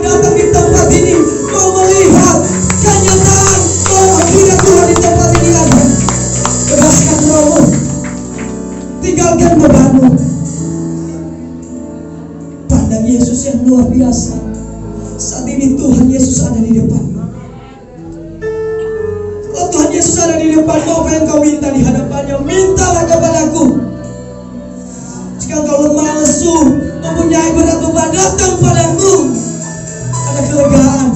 datang di tempat ini mau melihat kenyataan bahwa hadirat Tuhan di tempat ini ada. Bebaskan rohmu, tinggalkan bebanmu. Pandang Yesus yang luar biasa. Saat ini Tuhan Yesus ada di depan. Kalau Tuhan Yesus ada di depan, apa yang kau minta di hadapannya, mintalah kepadaku. Jika kau lemah lesu, mempunyai berat beban, datang padaku. Ada kelegaan,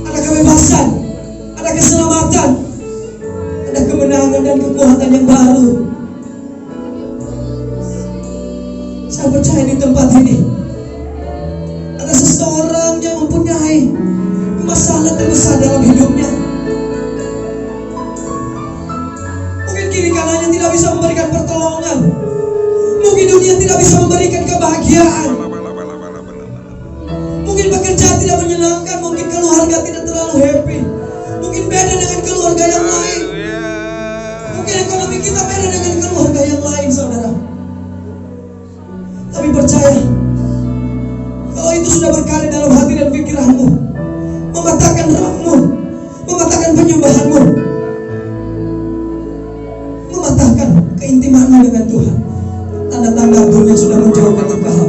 ada kebebasan, ada keselamatan, ada kemenangan dan kekuatan yang baru. Saya percaya di tempat ini ada seseorang yang mempunyai masalah terbesar dalam hidupnya. Mungkin kiri kanannya tidak bisa memberikan pertolongan. Mungkin dunia tidak bisa memberikan kebahagiaan. Mungkin pekerjaan tidak menyenangkan. Mungkin keluarga tidak terlalu happy. Mungkin beda dengan keluarga yang lain. Mungkin ekonomi kita beda dengan keluarga yang lain, saudara. Tapi percaya, kalau itu sudah berkarya dalam hati dan pikiranmu, mematahkan rohmu, mematahkan penyembahanmu, mematahkan keintimanmu dengan Tuhan, tanda-tanda dunia sudah menjauhkan engkau.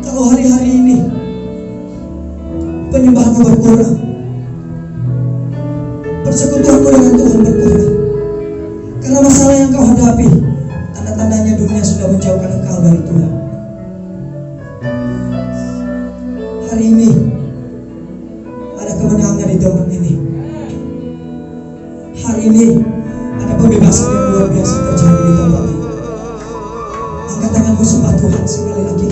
Kalau hari-hari ini penyembahanmu berkurang, persekutuanmu dengan Tuhan berkurang, karena masalah yang kau hadapi, tanda-tandanya dunia sudah menjauhkan engkau dari Tuhan. Hari ini ada kemenangan di tempat ini. Hari ini ada pembebasan yang luar biasa terjadi di tempat ini. Angkat tanganmu sembah Tuhan sekali lagi.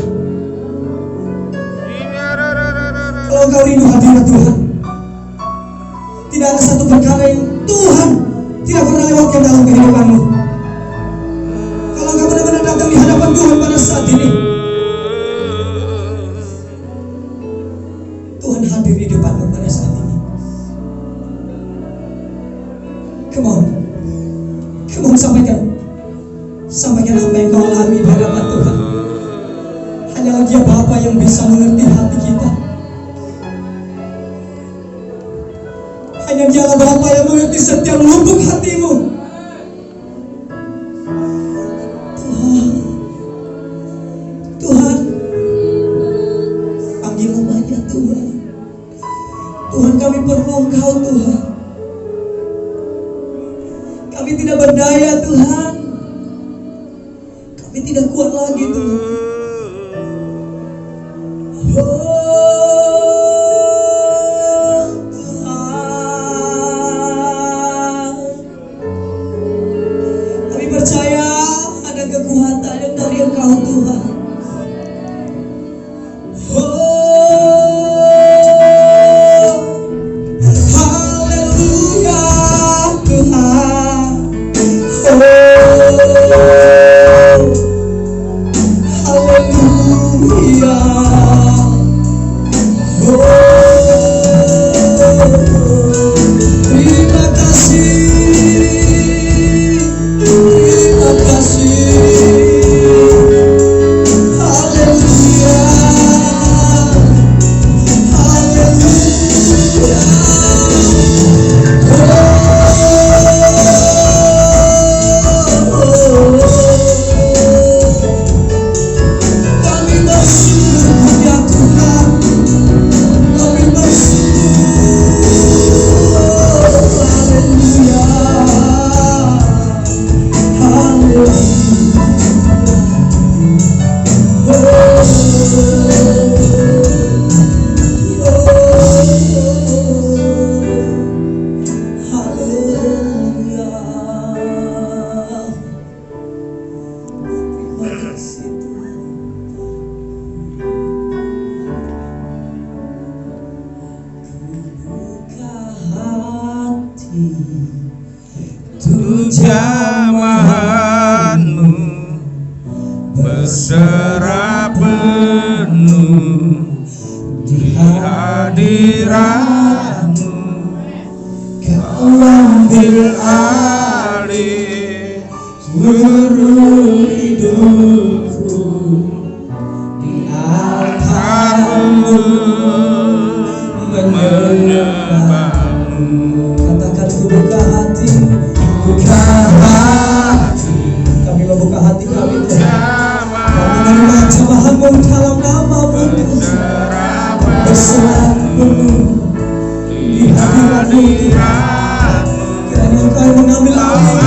Kalau engkau rindu hadirat Tuhan, tidak ada satu perkara yang Tuhan tidak pernah lewatkan dalam kehidupanmu. Kalau engkau benar-benar datang di hadapan Tuhan pada saat ini, Tuhan hadir di depanmu pada saat ini. Come on, sampaikan apa yang kau alami di hadapan Tuhan. Hanya Dia Bapa yang bisa mengerti hati kita. Hanya Dialah Bapa yang mengerti setiap lubuk hatimu. Tuhan, panggil namanya Tuhan. Tuhan, kami perlu Engkau Tuhan. Kami tidak berdaya Tuhan. Kami tidak kuat lagi Tuhan. Tuhan, kami percaya ada kekuatan yang dari Engkau Tuhan. Jamahanmu berserah penuh di hadiratmu. Kau ambil alih seluruh hidupku di Tuhan, dalam nama-Mu berserah penuh di hadirat-Mu Tuhan. Kiranya Engkau yang mengambil alih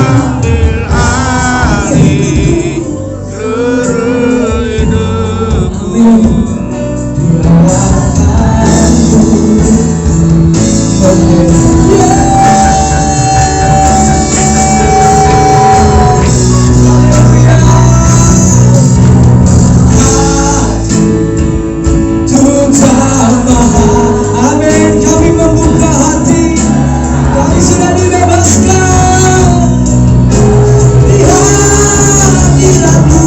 seluruh hidup. amin. Amin. Kami membuka hati, kami sudah dibebaskan di hadirat-Mu.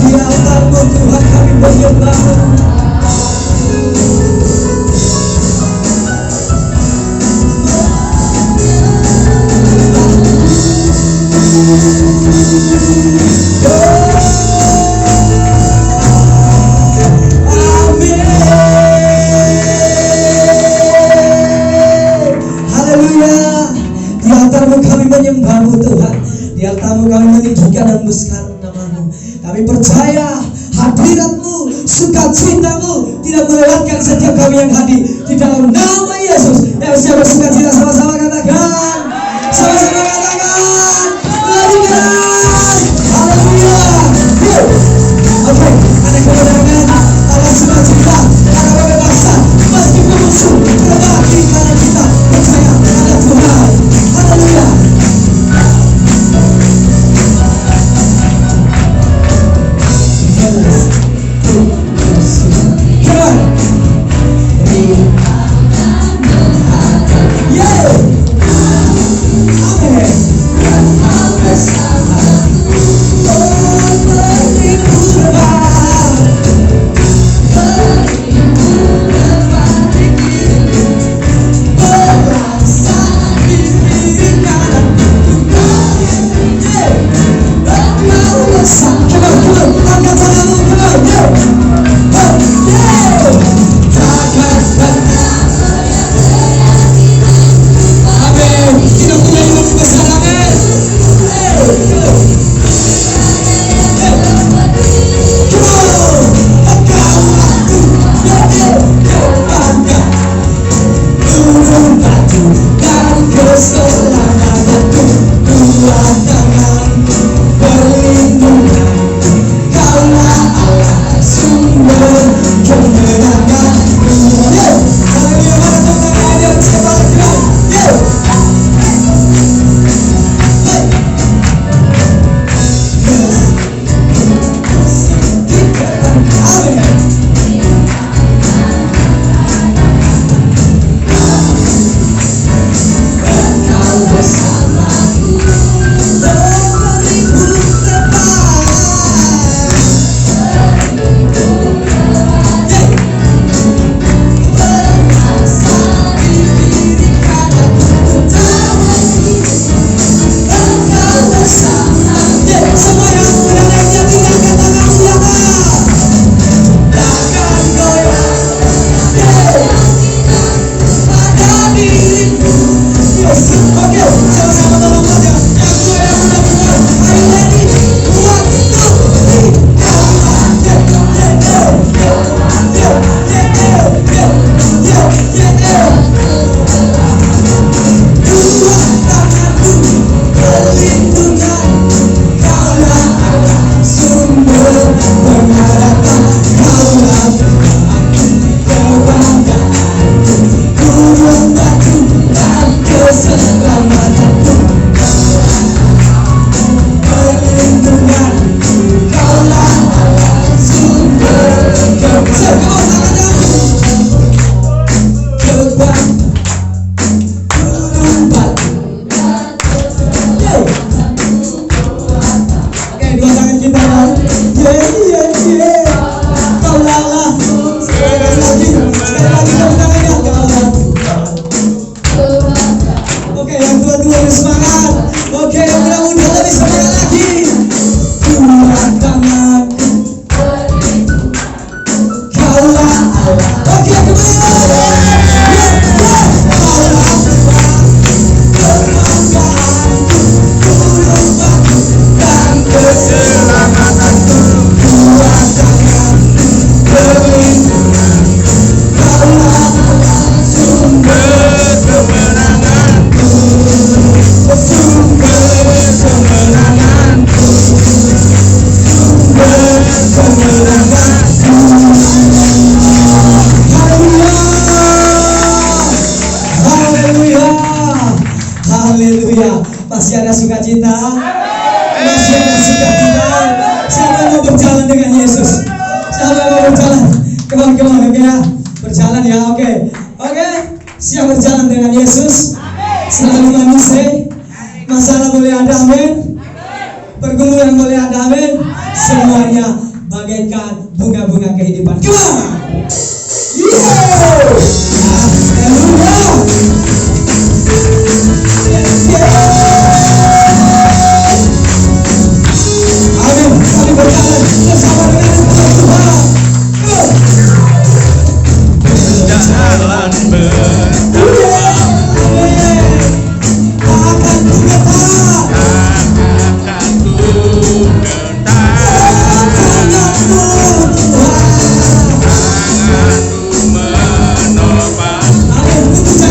Di altar-Mu Tuhan kami menyembah. Haleluya. Di altar-Mu kami menyembah-Mu Tuhan. Di altar-Mu kami meninggikan dan membesarkan nama-Mu. Kami percaya hadirat-Mu, sukacita-Mu tidak melewatkan setiap kami yang hadir. Di dalam nama Yesus. Yang siap bersukacita sama-sama katakan. Sama-sama katakan. Haleluya. Haleluya. Yuk. Oke, ada kemenangan, ada sukacita, ada kebebasan. Meskipun musuh berbagi karena kita percaya ada Tuhan. Haleluya. Amen. Siap berjalan dengan Yesus. Selalu manusia. Masalah boleh ada, amin. Pergumulan boleh ada, amin. Semuanya bagaikan bunga-bunga kehidupan. Come on. Haleluya. Amin. Kami berjalan bersama dengan Tuhan. Jalan Akan ku getar. akan ku getar, Tanganku Tuhan. tanganku menopang. Amin. Putus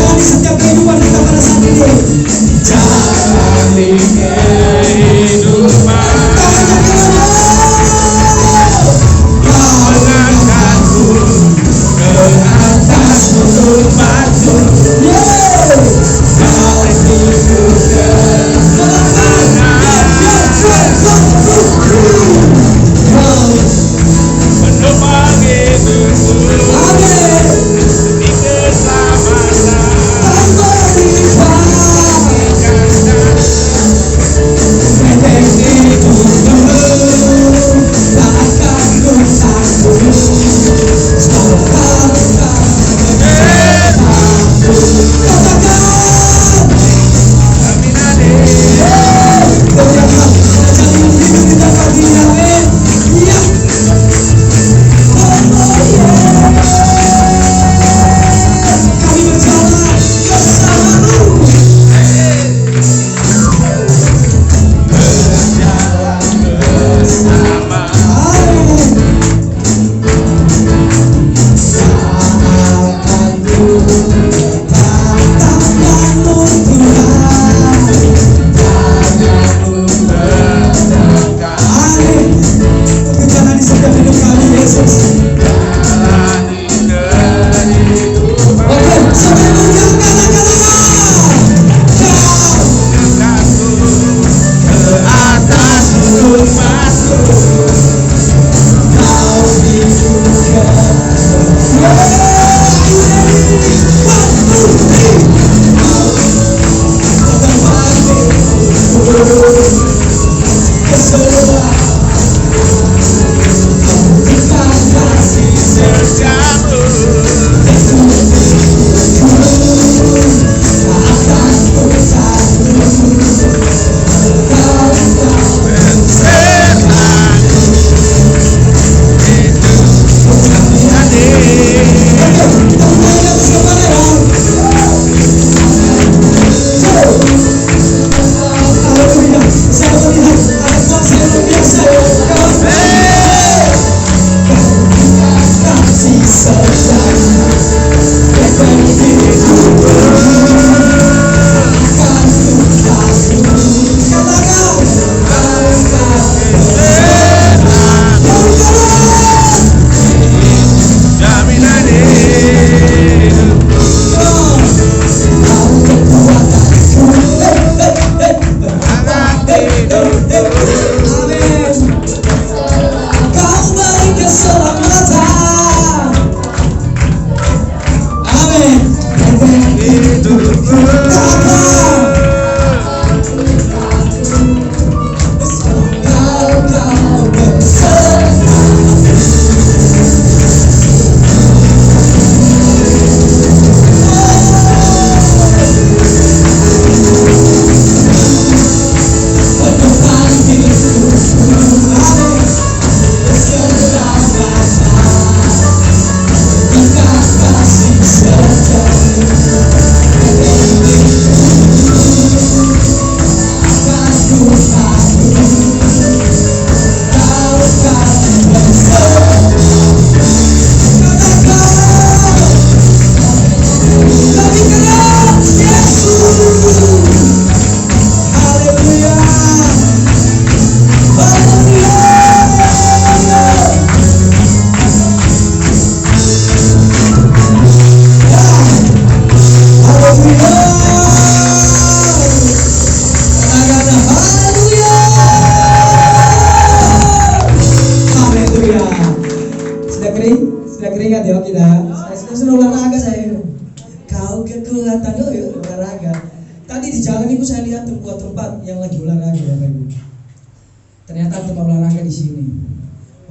di sini.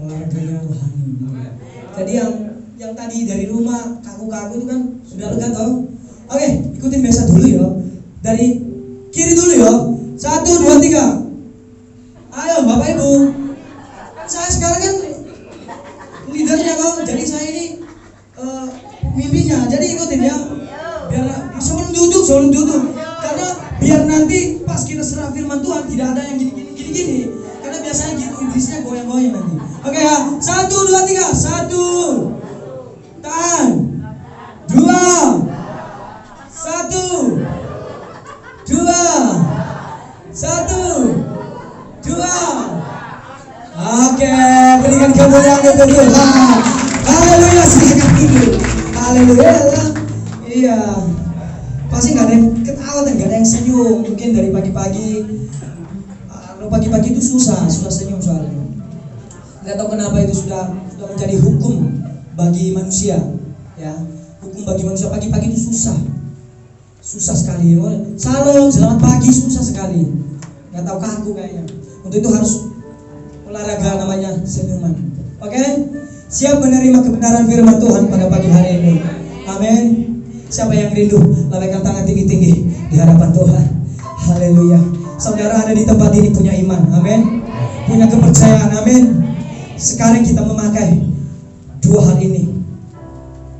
Olahraganya rohani. Jadi yang tadi dari rumah kaku-kaku itu kan sudah lega toh? Oke, ikutin biasa dulu ya. Dari kiri dulu ya. 1, 2, 3. Ayo Bapak Ibu. Saya sekarang kan leadernya kok. Jadi saya ini mimpinya. Jadi ikutin ya. Biar sebelum duduk. Karena biar nanti pas kita serah firman Tuhan tidak ada yang gini. Karena biasanya gitu iblisnya goyang-goyang nanti. Oke ya. 1, 2, 3. 1. Tahan. 2. 1. 2. 1. 2. Oke, berikan kemuliaan untuk Tuhan. Haleluya, silakan duduk. Haleluya. Iya. Pasti nggak ada yang ketawa dan nggak ada yang senyum. Mungkin dari pagi-pagi. Kalau pagi-pagi itu susah senyum soalnya. Nggak tahu kenapa itu sudah menjadi hukum bagi manusia. Ya, hukum bagi manusia pagi-pagi itu susah sekali. Salam, selamat pagi, susah sekali. Nggak tahu kaku kayaknya. Untuk itu harus olahraga namanya senyuman. Oke? Siap menerima kebenaran firman Tuhan pada pagi hari ini. Amin. Siapa yang rindu? Lambaikan tangan tinggi-tinggi di hadapan Tuhan. Haleluya. Saudara ada di tempat ini punya iman. Amin. Punya kepercayaan. Amin. Sekarang kita memakai dua hal ini.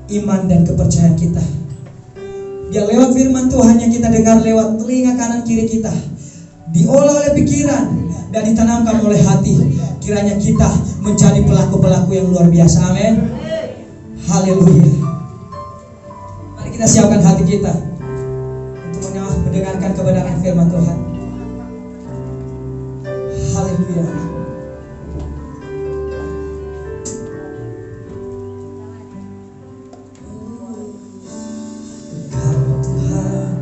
Iman dan kepercayaan kita. Biar lewat firman Tuhan yang kita dengar lewat telinga kanan kiri kita, diolah oleh pikiran dan ditanamkan oleh hati, kiranya kita menjadi pelaku-pelaku yang luar biasa. Amin. Haleluya. Mari kita siapkan hati kita untuk mendengarkan kebenaran firman Tuhan. Haleluya. Kau Tuhan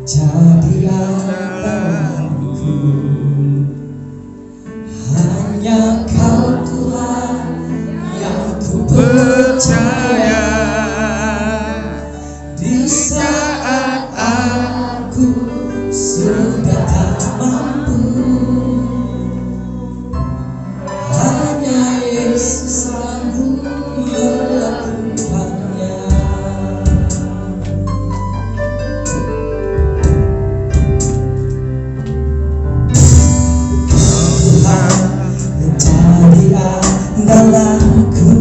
jadilah andalanku. Hanya Kau Tuhan yang ku percaya. Di saat aku sudah tak mampu, hanya Yesus sanggup melakukannya. Tuhan menjadi andalanku.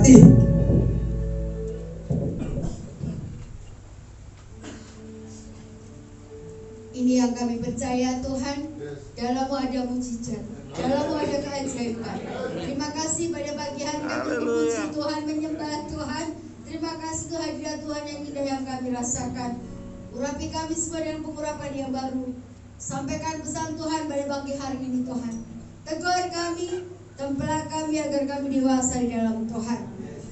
diberkati. Ini yang kami percaya Tuhan, dalammu ada mujizat, dalammu ada keajaiban. Terima kasih pada pagi hari kami memuji Tuhan, menyembah Tuhan. Terima kasih Tuhan, hadirat Tuhan yang indah yang kami rasakan. Urapi kami semua dengan pengurapan yang baru. Sampaikan pesan Tuhan pada pagi hari ini Tuhan. Tegur kami, tempelak kami agar kami dewasa di dalam Tuhan.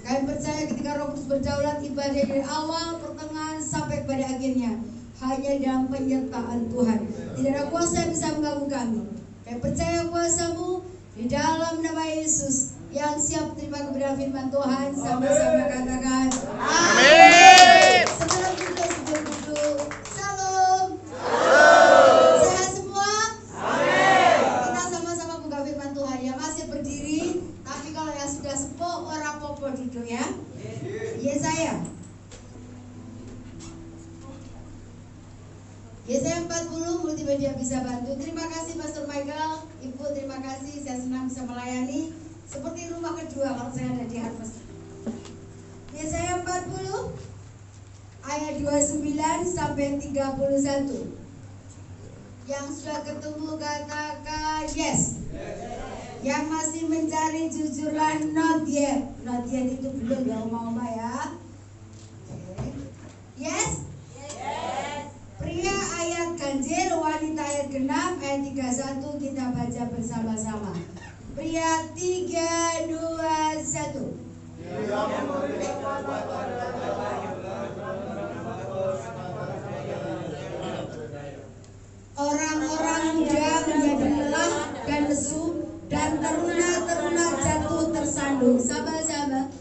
Kami percaya ketika Roh Kudus berdaulat ibadah dari awal, pertengahan sampai pada akhirnya hanya dalam penyertaan Tuhan. Tidak ada kuasa yang bisa mengganggu kami. Kami percaya kuasa-Mu di dalam nama Yesus. Yang siap terima kebenaran firman Tuhan, sama-sama katakan amin. Sebelum duduk. Salam. Sehat semua? Amin. Kita sama-sama buka firman Tuhan. Yang masih berdiri, tapi kalau yang sudah sepuh orang popo duduk ya. Yesaya 40, multimedia bisa bantu. Terima kasih Pastor Michael, Ibu terima kasih, saya senang bisa melayani. Seperti rumah kedua kalau saya ada di Harvest. Yesaya 40 ayat 29 sampai 31. Yang sudah ketemu katakan yes. Yang masih mencari jujurlah not yet. Not yet itu belum ya oma-oma ya. Yes? Pria ayat ganjil, wanita ayat genap, ayat 31 kita baca bersama-sama. Pria 3, 2, 1. Orang-orang muda menjadi lelah dan lesu, dan teruna-teruna jatuh tersandung. Sama-sama.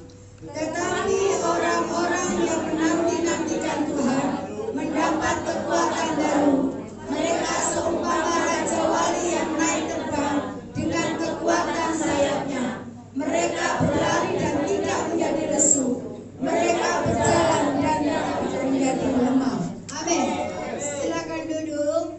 Tetapi orang-orang yang menanti-nantikan Tuhan mendapat kekuatan baru. Mereka seumpama raja wali yang naik terbang dengan kekuatan sayapnya. Mereka berlari dan tidak menjadi lesu. Mereka berjalan dan tidak menjadi lemah. Amin. Silakan duduk.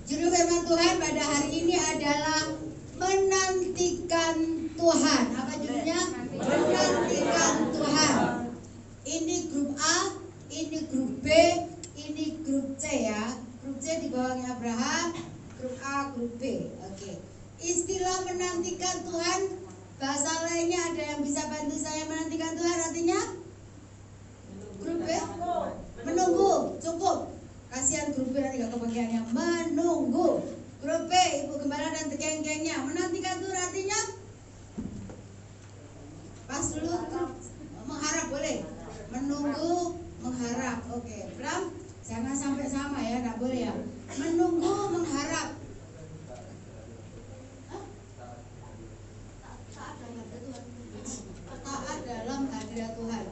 Judul firman Tuhan pada hari ini adalah menantikan Tuhan. Apa judulnya? Menantikan Tuhan. Ini grup A, ini grup B, ini grup C ya. Grup C di bawahnya Abraham, grup A, grup B. Oke. Istilah menantikan Tuhan, bahasa lainnya ada yang bisa bantu saya menantikan Tuhan artinya? Grup B? Menunggu, cukup. Kasihan grup B nanti gak kebagiannya. Menunggu. Grup B, Ibu Gembala dan geng-gengnya. Menantikan Tuhan artinya? Pas dulu, mengharap boleh. Menunggu, mengharap. Oke, Bram, jangan sampai sama ya, nggak boleh ya. Menunggu, mengharap. Taat dalam hadirat Tuhan.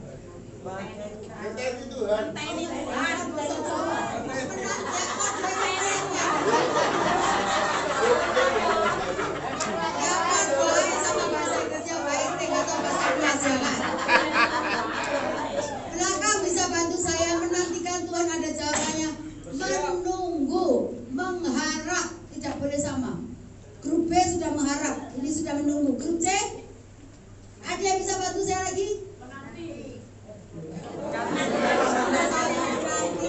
Belakang bisa bantu saya menantikan Tuhan, ada jawabannya. Menunggu, mengharap, tidak boleh sama. Grup B sudah mengharap, ini sudah menunggu. Grup C, ada yang bisa bantu saya lagi?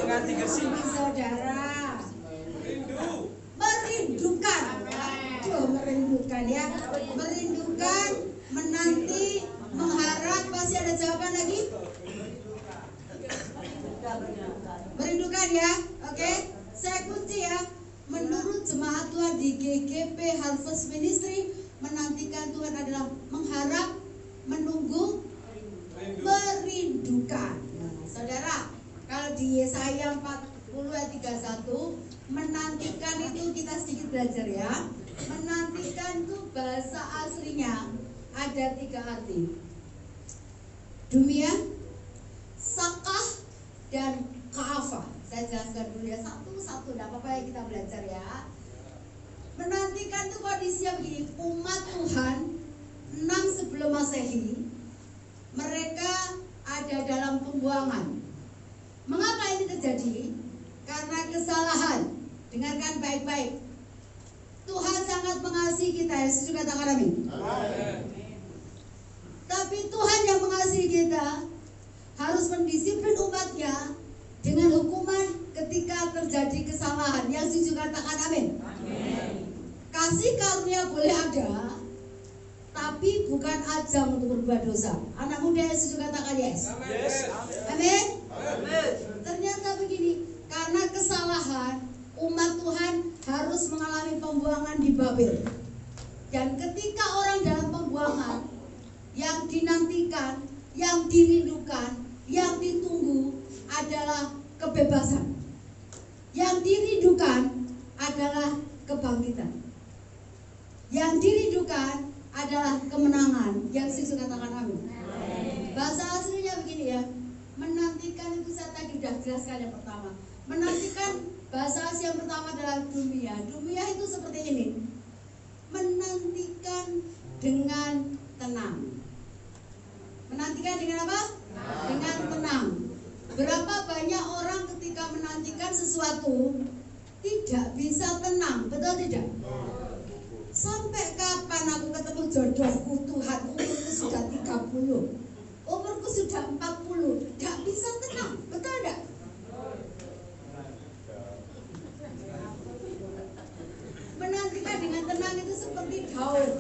Menanti saudara. Merindukan. Merindukan ya. Merindukan, menanti, mengharap, pasti ada jawaban lagi. Merindukan ya, oke? Saya kunci ya. Menurut jemaat Tuhan di GGP Harvest Ministry, menantikan Tuhan adalah mengharap, menunggu, merindukan. Nah, saudara, kalau di Yesaya 40 ayat 31, menantikan itu kita sedikit belajar ya. Menantikan itu bahasa aslinya ada 3 arti. Dumia, sakah, dan ka'afa. Saya jelaskan dulu ya satu-satu, tidak apa-apa ya kita belajar ya. Menantikan itu kondisinya begini, umat Tuhan 6 sebelum Masehi, mereka ada dalam pembuangan. Mengapa ini terjadi? Karena kesalahan. Dengarkan baik-baik. Tuhan sangat mengasihi kita, Yesus juga katakan amin. Tapi Tuhan yang mengasihi kita harus mendisiplin umatnya dengan hukuman ketika terjadi kesalahan. Yang setuju katakan amin. Kasih karunia boleh ada, tapi bukan ajang untuk berbuat dosa. Anak muda yang setuju katakan yes. Amin. Ternyata begini, karena kesalahan umat Tuhan harus mengalami pembuangan di Babel. Dan ketika orang dalam pembuangan, yang dinantikan, yang dirindukan, yang ditunggu adalah kebebasan. Yang dirindukan adalah kebangkitan. Yang dirindukan adalah kemenangan. Yang Yesus katakan amin. Bahasa aslinya begini ya. Menantikan itu saya tadi sudah jelaskan yang pertama. Menantikan bahasa asli yang pertama adalah dumia. Dumia itu seperti ini. Menantikan dengan tenang. Menantikan dengan apa? Dengan tenang. Berapa banyak orang ketika menantikan sesuatu tidak bisa tenang, betul tidak? Sampai kapan aku ketemu jodohku Tuhan? Umurku sudah 30, umurku sudah 40, tidak bisa tenang, betul tidak? Menantikan dengan tenang itu seperti Daud.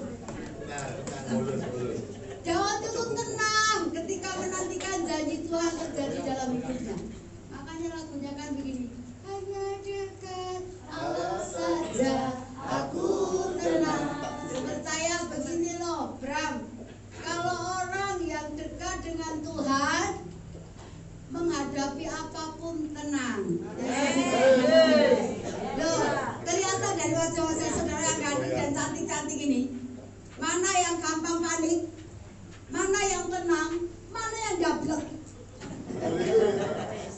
Daud itu tenang ketika menantikan janji Tuhan terjadi dalam hidupnya. Makanya lagunya kan begini. Hanya dekat Allah saja aku tenang. Percaya begini loh Bram. Kalau orang yang dekat dengan Tuhan menghadapi apapun tenang. Loh, kelihatan dari wajah-wajah saudara yang ganteng dan cantik-cantik ini. Mana yang gampang panik? Mana yang tenang? Mana yang gablek?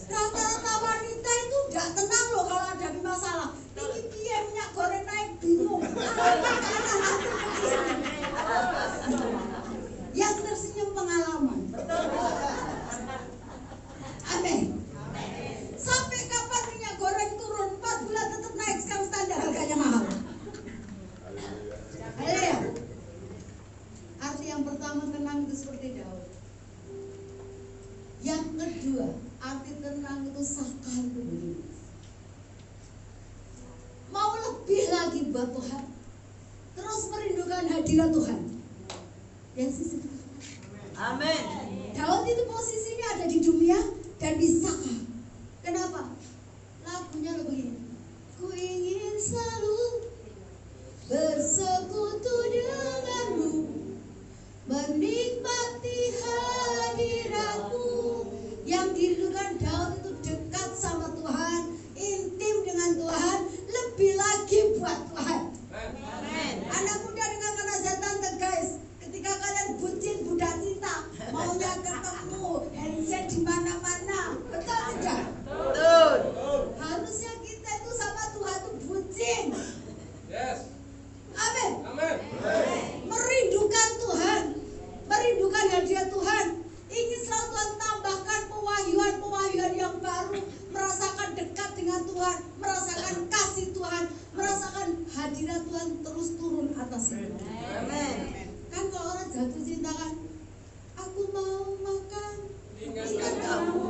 Rata-rata wanita itu gak tenang loh kalau ada masalah. Tinggi minyak goreng naik bingung. Yang tersenyum pengalaman. Amin. Sampai kapan minyak goreng turun? 4 bulan tetap naik, sekarang standar harganya mahal. Haleluya. Arti yang pertama tenang itu seperti Daud. Yang kedua, arti tenang itu sakar itu begini. Mau lebih lagi buat Tuhan, terus merindukan hadirat Tuhan. Yang sisi. Amin. Daud itu posisinya ada di dunia dan di sakar. Kenapa? Lagunya begini. Ku ingin selalu bersekutu denganmu, menikmati hadiratmu. Yang dirindukan Daud itu dekat sama Tuhan, intim dengan Tuhan, lebih lagi buat Tuhan. Amen. Anak muda dengarkan nasihat tante guys. Ketika kalian bucin budak cinta, maunya ketemu handset di mana-mana, betul tidak? Betul. Harusnya kita itu sama Tuhan itu bucin. Yes. Amin. Amin. Merindukan Tuhan, merindukan hadirat Tuhan, ingin selalu Tuhan tambahkan pewahyuan yang baru, merasakan dekat dengan Tuhan, merasakan kasih Tuhan, merasakan hadirat Tuhan terus turun atas hidup. Amin. Kan kalau orang jatuh cinta kan, aku mau makan, ingat kamu,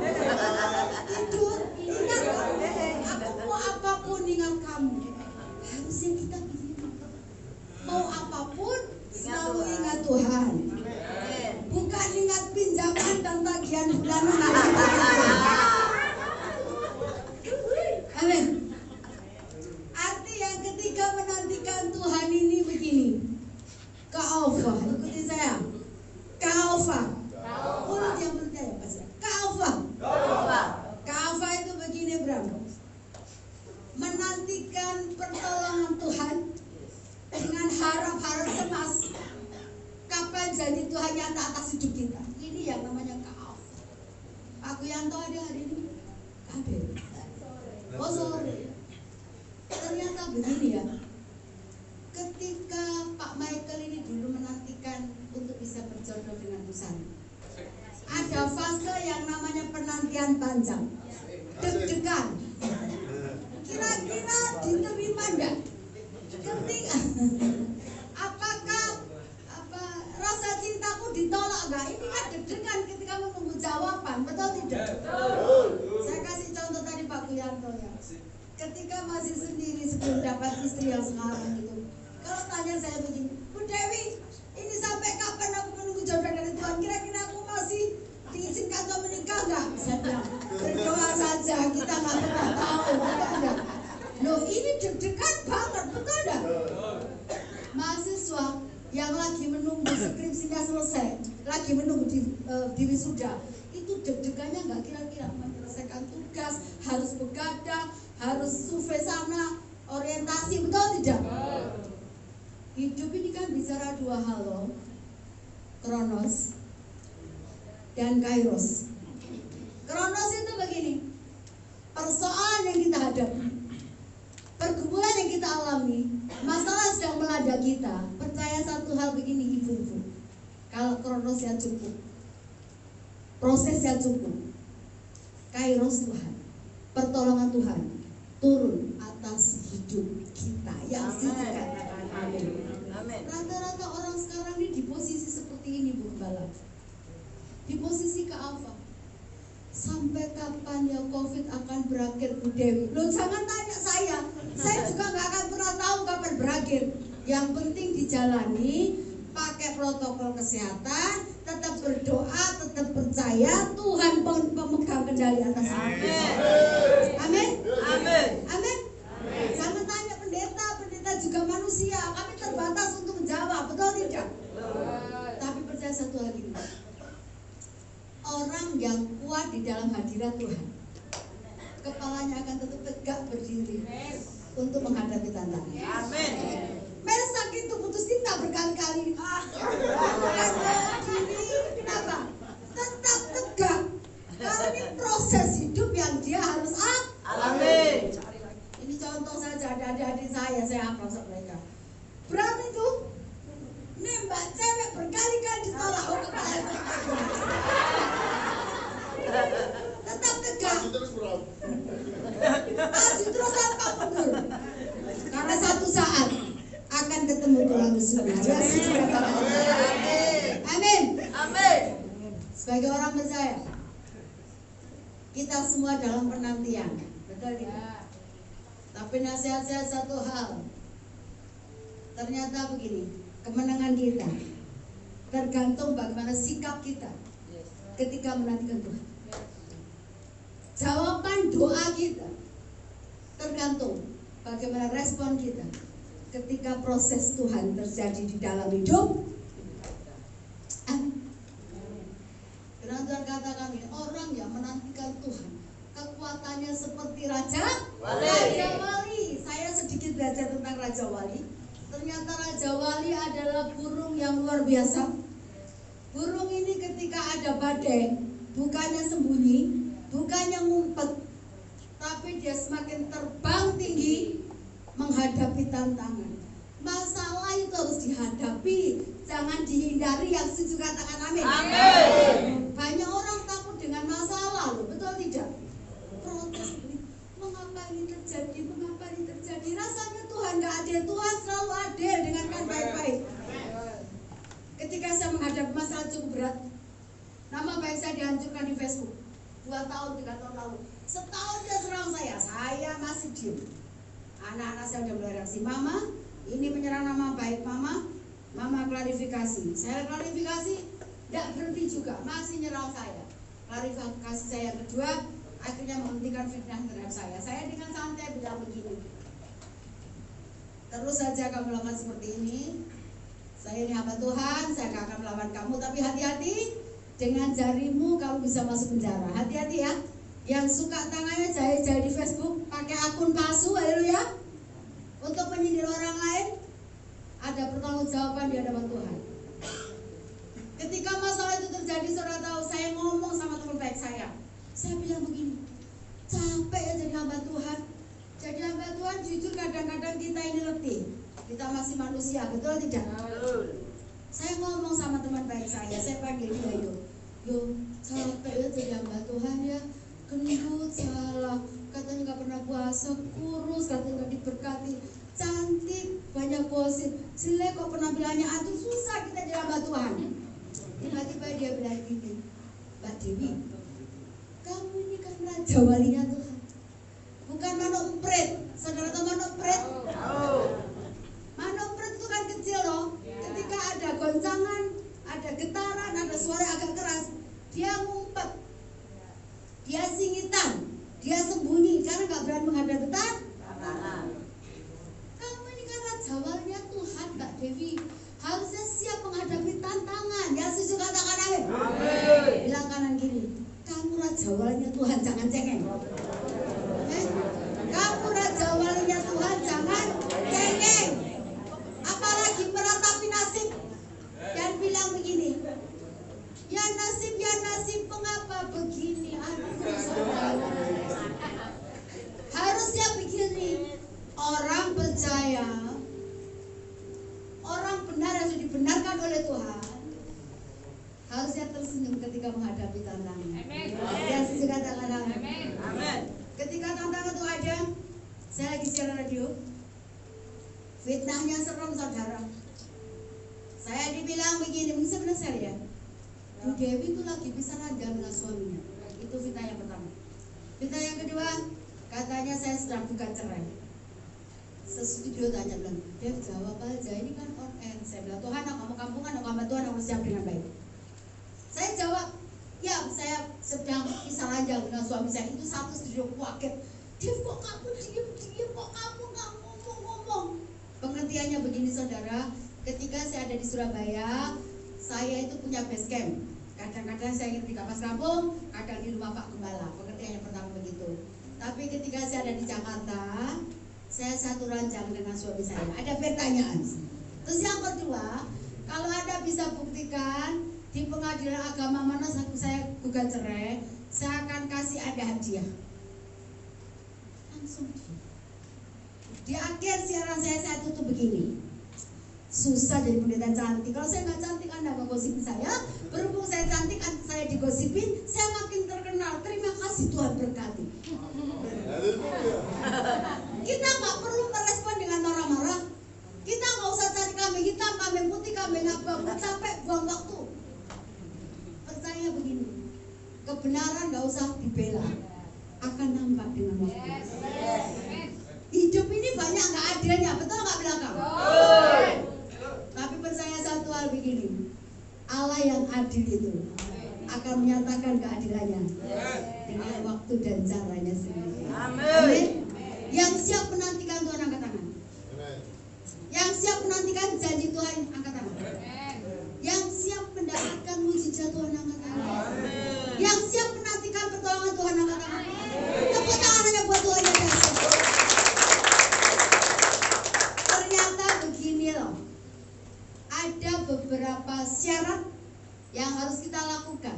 tidur, ingat kamu, aku mau apapun ingat kamu. Harusnya kita begini. Mau apapun selalu ingat Tuhan. Bukan ingat pinjaman dan tagihan bulanan. Amin. Arti yang ketiga menantikan Tuhan ini begini. Ka'ofa, ikuti saya. Ka'ofa. Mulut yang percaya pasal. Ka'ofa. Ka'ofa itu begini Bram. Menantikan pertolongan Tuhan dengan harap-harap cemas. Kapan janji Tuhan nyata atas hidup kita? Ini yang namanya ka'ofa. Aku yang tahu ada hari ini. Ada. Oh sore. Ternyata begini ya. Ketika Pak Michael ini dulu menantikan untuk bisa berjodoh dengan Tuhan, ada fase yang namanya penantian panjang, deg-degan. Kira-kira diterima enggak? Ketika apakah rasa cintaku ditolak enggak? Ini kan deg-degan ketika menunggu jawaban, betul tidak? Saya kasih contoh tadi Pak Kuyanto ya. Ketika masih sendiri sebelum dapat istri yang sekarang gitu. Kalau tanya saya begini, Bu Dewi, ini sampai kapan aku menunggu jawaban dari Tuhan? Kira-kira aku masih diizinkan untuk menikah enggak? Saya bilang, berdoa saja, kita nggak pernah tahu, betul enggak? Loh ini deg-degan banget, betul enggak? Mahasiswa yang lagi menunggu skripsinya selesai, lagi menunggu di wisuda, itu deg-degannya nggak kira-kira menyelesaikan tugas, harus begadang, harus survei sana, orientasi, betul tidak? Hidup ini kan bicara dua hal loh, kronos dan kairos. Kronos itu begini, persoalan yang kita hadapi, pergumulan yang kita alami, masalah sedang melanda kita. Percaya satu hal begini ibu-ibu, kalau kronosnya cukup, prosesnya cukup, kairos Tuhan, pertolongan Tuhan turun atas hidup kita. Yang setuju katakan amin. Rata-rata orang sekarang ini di posisi seperti ini Bu Gembala, di posisi ke apa? Sampai kapan ya COVID akan berakhir Bu Dewi? Loh jangan tanya saya juga nggak akan pernah tahu kapan berakhir. Yang penting dijalani, pakai protokol kesehatan, tetap berdoa, tetap percaya Tuhan pemegang kendali atas hidup. Amin. Amin. Amin. Jangan tanya pendeta juga manusia, kami terbatas untuk menjawab, betul tidak? Tapi percaya satu hal ini, orang yang kuat di dalam hadirat Tuhan, kepalanya akan tetap tegak berdiri untuk menghadapi tantangan. Amin. Mesak itu putus cinta berkali-kali. Kenapa? Tetap tegak. Karena ini proses hidup yang dia harus alami. Ini contoh saja, ada adik-adik saya hafal sama mereka. Berani tuh nembak cewek berkali-kali ditolak. Tetap tegak. Maju terus tanpa mundur. Karena satu saat akan ketemu Tuhan di surga. Amin. Amin. Sebagai orang percaya, kita semua dalam penantian, betul tidak? Tapi nasihat saya satu hal, ternyata begini, kemenangan kita tergantung bagaimana sikap kita ketika menantikan Tuhan. Jawaban doa kita tergantung bagaimana respon kita ketika proses Tuhan terjadi di dalam hidup. Karena Tuhan katakan ini, orang yang menantikan Tuhan kekuatannya seperti Raja Wali. Saya sedikit belajar tentang Raja Wali. Ternyata Raja Wali adalah burung yang luar biasa. Burung ini ketika ada badai, bukannya sembunyi, bukannya ngumpet, tapi dia semakin terbang tinggi menghadapi tantangan. Masalah itu harus dihadapi, jangan dihindari. Yang setuju katakan amin. Amin. Banyak orang takut dengan masalah loh, betul tidak? Protes ini, mengapa ini terjadi? Rasanya Tuhan gak adil. Tuhan selalu adil dengan kan baik-baik. Ketika saya menghadapi masalah cukup berat, nama baik saya dihancurkan di Facebook 2 tahun, 3 tahun lalu. Setahun dia serang saya masih diem. Anak-anak saya udah mulai reaksi, mama ini menyerang nama baik mama klarifikasi. Saya klarifikasi, tidak berhenti juga, masih nyerang saya. Klarifikasi saya yang kedua, akhirnya menghentikan fitnah terhadap saya. Saya dengan santai bilang begini, terus saja kamu melakukan seperti ini, saya ini hamba Tuhan, saya gak akan melawan kamu, tapi hati-hati dengan jarimu kamu bisa masuk penjara. Hati-hati ya. Yang suka tangannya jahit-jahit di Facebook, pakai akun palsu, haleluya, untuk menyindir orang lain, ada pertanggungjawaban di hadapan Tuhan. Ketika masalah itu terjadi, saudara tahu, saya ngomong sama teman baik saya bilang begini, capek ya jadi hamba Tuhan. Jadi hamba Tuhan jujur kadang-kadang kita ini letih, kita masih manusia, betul tidak? Saya ngomong sama teman baik saya panggil dia, yo capek ya jadi hamba Tuhan ya, gendut, salah, katanya gak pernah puasa, kurus, katanya gak diberkati, cantik, banyak gosip, jelek kok penampilannya atur, susah kita jadi hamba Tuhan. Tiba-tiba dia bilang gini, Mbak Dewi, kamu ini kan raja walinya Tuhan, bukan manopret. Saudara tahu manopret? Manopret itu kan kecil loh. Ketika ada goncangan, ada getaran, ada suara agak keras, dia ngumpet, dia singitan, dia sembunyi karena nggak berani menghadapi tantangan. Kamu ini kan raja walinya Tuhan, Mbak Dewi, harusnya siap menghadapi tantangan. Ya, setuju, katakan amin. Bilang kanan kiri, kamu raja walinya Tuhan, jangan cengeng. Kamu raja walinya Tuhan, jangan cengeng. Apalagi meratapi nasib dan bilang begini, ya nasib, mengapa begini? Aduh, saudara. Harusnya begini, orang percaya, orang benar yang sudah dibenarkan oleh Tuhan, harusnya tersenyum ketika menghadapi tantangan. Ya, setuju, katakan amin. Ketika tantangan itu ada, saya lagi siaran radio, fitnahnya serem, saudara. Saya dibilang begini, mungkin sebenarnya saya, Bu Dewi itu lagi bisa ranjang dengan suaminya. Itu fitnah yang pertama. Fitnah yang kedua, katanya saya sedang bukan cerai. Sestudio tanya bilang, Dev jawab aja, ini kan on air. Saya bilang, Tuhan aku mau kampungan, aku hamba Tuhan, aku siap dengan baik. Saya jawab, ya saya sedang bisa ranjang dengan suami saya. Itu satu studio kaget. Dev kok kamu diem, kok kamu nggak ngomong. Pengertiannya begini, saudara. Ketika saya ada di Surabaya, saya itu punya base camp. Kadang-kadang saya ingin di kampus kampung, kadang di rumah Pak Gembala. Pengertian yang pertama begitu. Tapi ketika saya ada di Jakarta, saya satu ranjang dengan suami saya. Ada pertanyaan. Terus yang kedua, kalau Anda bisa buktikan di pengadilan agama mana saya gugat cerai, saya akan kasih Anda hadiah. Langsung di akhir siaran saya tutup begini. Susah jadi pendeta cantik. Kalau saya nggak cantik, Anda nggak gosipin saya. Berhubung saya cantik, saya digosipin, saya makin terkenal. Terima kasih, Tuhan berkati. Kita nggak perlu merespon dengan marah-marah. Kita nggak usah cari kambing hitam, kambing putih, kambing abang. Capek, buang waktu. Percaya begini, kebenaran nggak usah dibela, akan nampak dengan waktu. Hidup ini banyak nggak adilnya, betul nggak belakang? Tapi percaya satu hal begini, Allah yang adil itu akan menyatakan keadilannya dengan waktu dan caranya sendiri. Amin. Yang siap menantikan Tuhan angkat tangan. Yang siap menantikan janji Tuhan angkat tangan. Yang siap mendapatkan mujizat Tuhan angkat tangan. Yang siap menantikan pertolongan Tuhan angkat tangan. Tepuk tangan hanya buat Tuhan yang kasih. Ternyata begini loh, ada beberapa syarat yang harus kita lakukan.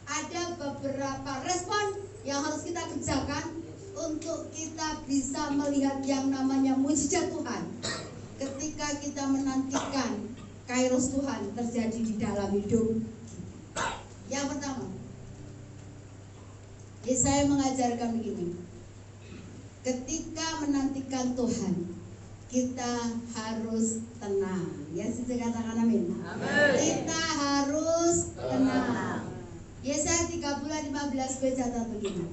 Ada beberapa respon yang harus kita kerjakan untuk kita bisa melihat yang namanya mujizat Tuhan ketika kita menantikan kairos Tuhan terjadi di dalam hidup. Yang pertama, Yesaya mengajarkan begini, ketika menantikan Tuhan kita harus tenang. Ya, saya katakan amin. Kita harus tenang. Yesaya 30:15b catat begini,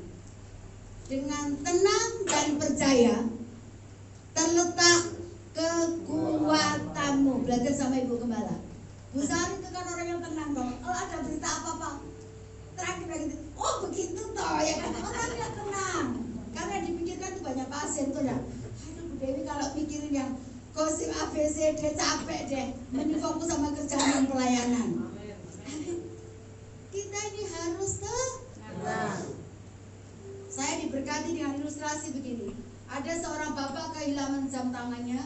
dengan tenang dan percaya terletak kekuatanmu. Belajar sama Ibu Gembala. Bu Sari itu kan orang yang tenang dong. Kalau ada berita apa-apa, terakhir begitu, oh begitu toh ya kan, orangnya tenang. Karena dipikirkan tuh banyak pasien tuh ya. Aduh Bu Dewi kalau pikirin yang gosip ABCD capek deh. Mending fokus sama kerjaan dan pelayanan. Kita ini harus tenang. Saya diberkati dengan ilustrasi begini. Ada seorang bapak kehilangan jam tangannya.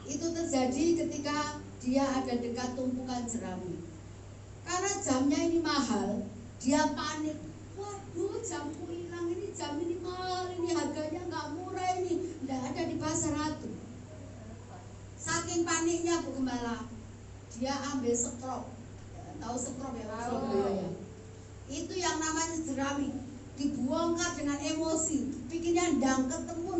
Itu terjadi ketika dia ada dekat tumpukan jerami. Karena jamnya ini mahal, dia panik. Waduh, jamku hilang, ini jam ini mahal, ini harganya nggak murah, ini nggak ada di pasar ratu. Saking paniknya Bu Gembala, dia ambil sekrop. Tahu sekrop ya, ya. Itu yang namanya jerami, dibongkar dengan emosi, bikinnya ndang ketemu,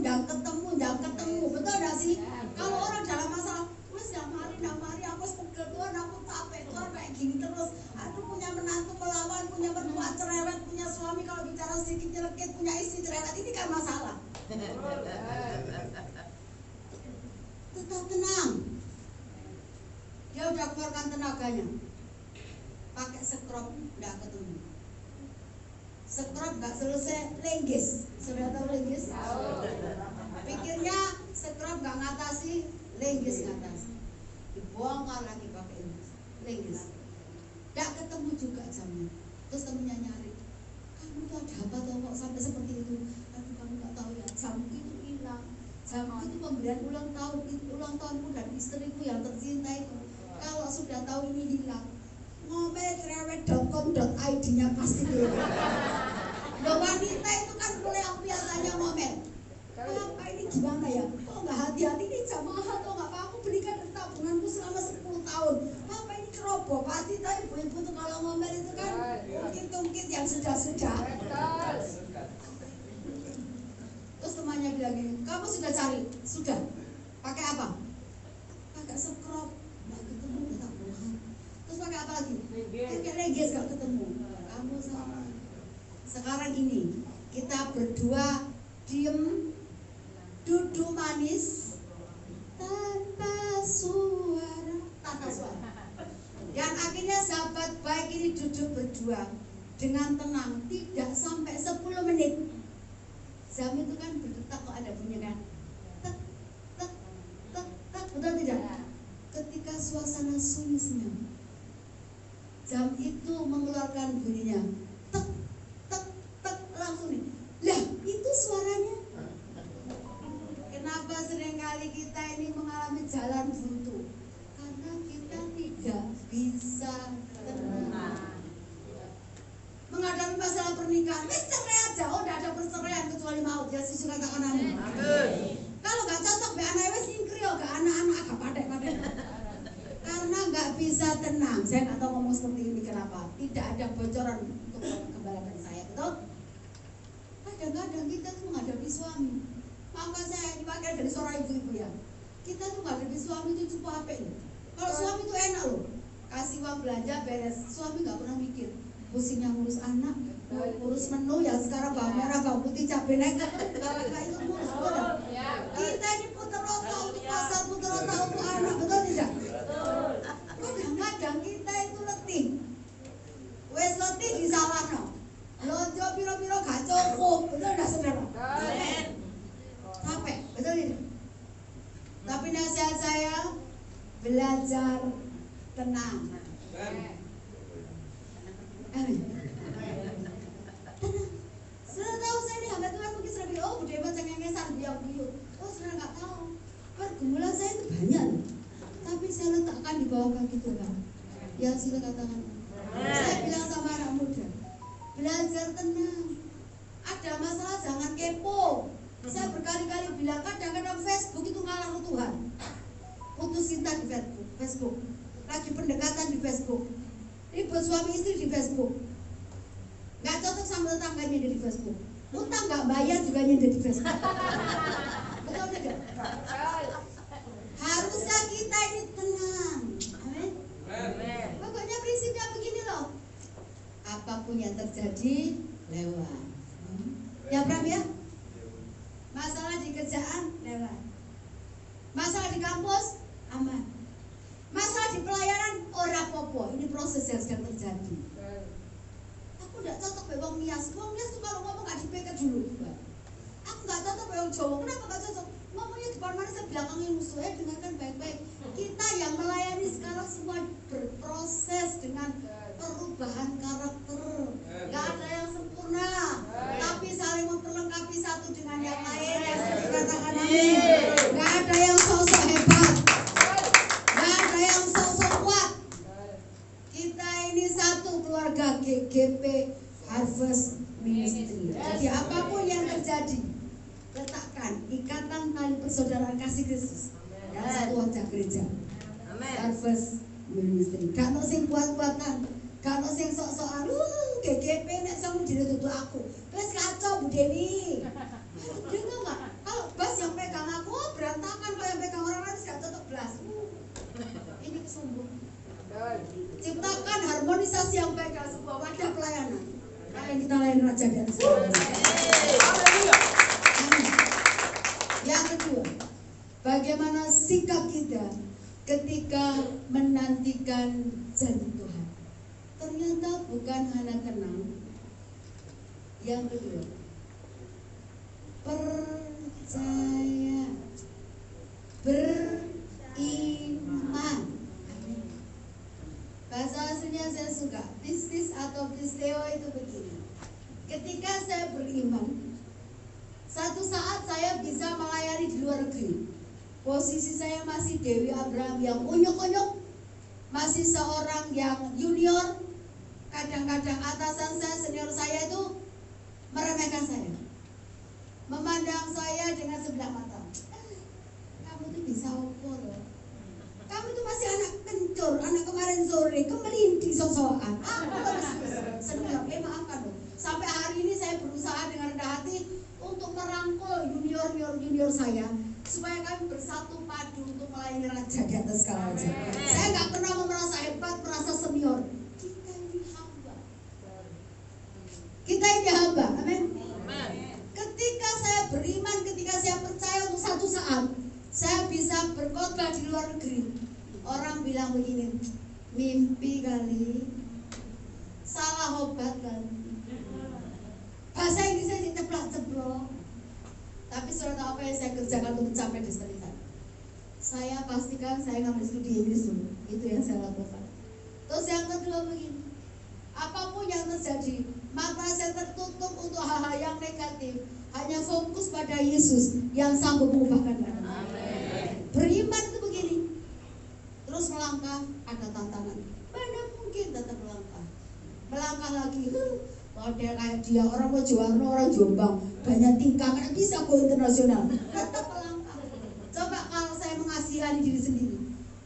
betul gak sih? Kalau orang dalam masalah, wes gak mari nang mari aku pegel Tuhan, aku capek Tuhan kayak gini terus. Aduh punya menantu melawan, punya mertua cerewet, punya suami kalau bicara sedikit nyelekit, punya istri cerewet, ini kan masalah. Tetap tenang. Dia udah keluarkan tenaganya. Pakai scrub nggak ketemu. Scrub nggak selesai, lenggis. Sudah tahu lenggis? Pikirnya scrub nggak ngatasi, lenggis ngatasi. Dibongkar lagi pakai lenggis. Nggak ketemu juga jamnya. Terus temennya nyari, kamu tuh ada apa tuh kok sampai seperti itu? Aduh kamu nggak tahu ya, jamku itu hilang. Jamku itu pemberian ulang tahunku dan istriku yang tercinta itu. Kalau sudah tahu ini hilang, ngomel.cerewet.com.id-nya pasti hilang. Loh wanita itu kan boleh aku biasanya ngomel. Apa ini gimana ya? Kok nggak hati-hati ini jam mahal atau nggak? Aku belikan tabunganku selama 10 tahun. Apa ini ceroboh? Pasti tahu ibu-ibu tuh kalau ngomel itu kan tungkit-tungkit yang sudah-sudah. Terus temannya bilang gini, kamu sudah cari? Sudah. Pakai apa? Pakai scrub. Nggak ketemu, nggak tabungan. Terus pakai apa lagi? Pakai lenggis nggak ketemu. Kamu sama. Sekarang ini kita berdua diem, duduk manis, tanpa suara. Dan akhirnya sahabat baik ini duduk berdua dengan tenang, tidak sampai 10 menit. Jam itu kan berdetak kok ada bunyi kan? Tek, tek, tek, tek, betul tidak? Ketika suasana sunyi senyum, jam itu mengeluarkan bunyinya. Tek, tek, tek, langsung nih. Lah, itu suaranya. Kenapa seringkali kita ini mengalami jalan buntu? Karena kita tidak bisa tenang. Menghadapi masalah pernikahan, cerai aja. Oh, tidak ada perceraian kecuali maut. Ya, Yesus katakan amin. Kalau nggak cocok, be anak wes ingkrio, gak anak-anak agak padek-padek. Karena nggak bisa tenang. Saya nggak tahu ngomong seperti ini kenapa. Tidak ada bocoran untuk kembalikan saya, betul? Kadang-kadang kita tuh menghadapi suami. Maka saya dipakai dari seorang ibu-ibu ya. Kita tuh menghadapi suami itu cukup apa ini? Kalau suami itu enak loh, kasih uang belanja beres. Suami nggak pernah mikir. Pusingnya ngurus anak, ngurus menu yang sekarang bawang merah, bawang putih, cabai naik, nggak itu ngurus betul. Kita ini putar otak untuk pasar, putar otak untuk anak, betul tidak? Kadang-kadang kita itu letih, wes letih di salahno, lojo piro-piro gak cukup, betul tidak saudara? Capek, betul tidak? Tapi nasihat saya belajar tenang. Setahu saya nih hamba Tuhan mungkin sudah bilang, oh Bu Dewa cengengesan buyut. Oh sudah nggak tahu. Pergumulan saya itu banyak, tapi saya letakkan di bawah kaki Tuhan. Ya sila katakan. Saya bilang sama anak muda, belajar tenang. Ada masalah jangan kepo. Saya berkali-kali bilang kadang-kadang Facebook itu ngalah ke Tuhan. Putus cinta di Facebook, lagi pendekatan di Facebook. Ribut suami istri di Facebook, nggak cocok sama tetangganya di Facebook, utang nggak bayar juga nyender di Facebook. Betul tidak? Harusnya kita ini tenang. Amin. Pokoknya prinsipnya begini loh, apapun yang terjadi lewat. Ya Bram ya, masalah di kerjaan lewat, masalah di kampus aman. Masalah di pelayanan ora popo, ini proses yang sedang terjadi. Aku tidak cocok bewong Nias. Wong Nias tuh kalau ngomong nggak dipikir dulu. Aku nggak cocok bewong Jawa. Kenapa nggak cocok? Ngomongnya di depan mana saya belakangnya musuhnya. Dengarkan baik-baik. Kita yang melayani sekarang semua berproses dengan perubahan karakter. Nggak ada yang sempurna, tapi saling memperlengkapi satu dengan yang lain. Yang dikatakan amin. Nggak ada yang sosok hebat. Yang sosok kuat. Kita ini satu keluarga GGP Harvest Ministry. Jadi apapun yang terjadi, letakkan ikatan tali persaudaraan kasih Kristus dalam satu wajah gereja. Harvest Ministry. Gak ono sing kuat-kuatan, gak ono sing sok-sokan. GGP nek sama diri tutu aku. Wes kacau Bu Dewi. Dia enggak. Kalau bas yang pegang aku berantakan, kalau yang pegang orang lain gak cocok belas. sombong. Ciptakan harmonisasi yang baik dalam sebuah wadah pelayanan. Kalian kita layan Raja dan Amin. Yang kedua, bagaimana sikap kita ketika menantikan janji Tuhan? Ternyata bukan hanya kenang. Yang kedua, percaya, beriman. Bahasa aslinya saya suka, pistis atau pisteo itu begini. Ketika saya beriman, satu saat saya bisa melayani di luar negeri. Posisi saya masih Dewi Abraham yang unyuk-unyuk, masih seorang yang junior. Kadang-kadang atasan saya, senior saya itu meremehkan saya, memandang saya dengan sebelah mata. Kamu tuh bisa ukur loh. Kamu tuh masih anak kencur, anak kemarin sore, kemelinti sosokan. Aku harus senior, maafkan loh. Sampai hari ini saya berusaha dengan rendah hati untuk merangkul junior saya, supaya kami bersatu padu untuk melayani Raja di atas segala raja. Saya nggak pernah merasa hebat, merasa senior. Kita ini hamba, amin. Ketika saya beriman, ketika saya percaya untuk satu saat saya bisa berkhotbah di luar negeri, orang bilang begini, mimpi kali, salah obat kali. Bahasa Inggrisnya ceplok-ceplok. Tapi surat apa yang saya kerjakan untuk mencapai destinasi saya pastikan saya ngambil studi Inggris dulu. Itu yang saya lakukan. Terus yang kedua begini, apapun yang terjadi, mata saya tertutup untuk hal-hal yang negatif, hanya fokus pada Yesus yang sanggup mengubahkan keadaan. Beriman itu begini, terus melangkah, ada tantangan, mana mungkin tetap melangkah lagi. Kalau dia kayak dia, orang mau Jawa, orang Jombang, banyak tingkah, kan bisa go internasional. Tetap melangkah. Coba kalau saya mengasihani diri sendiri,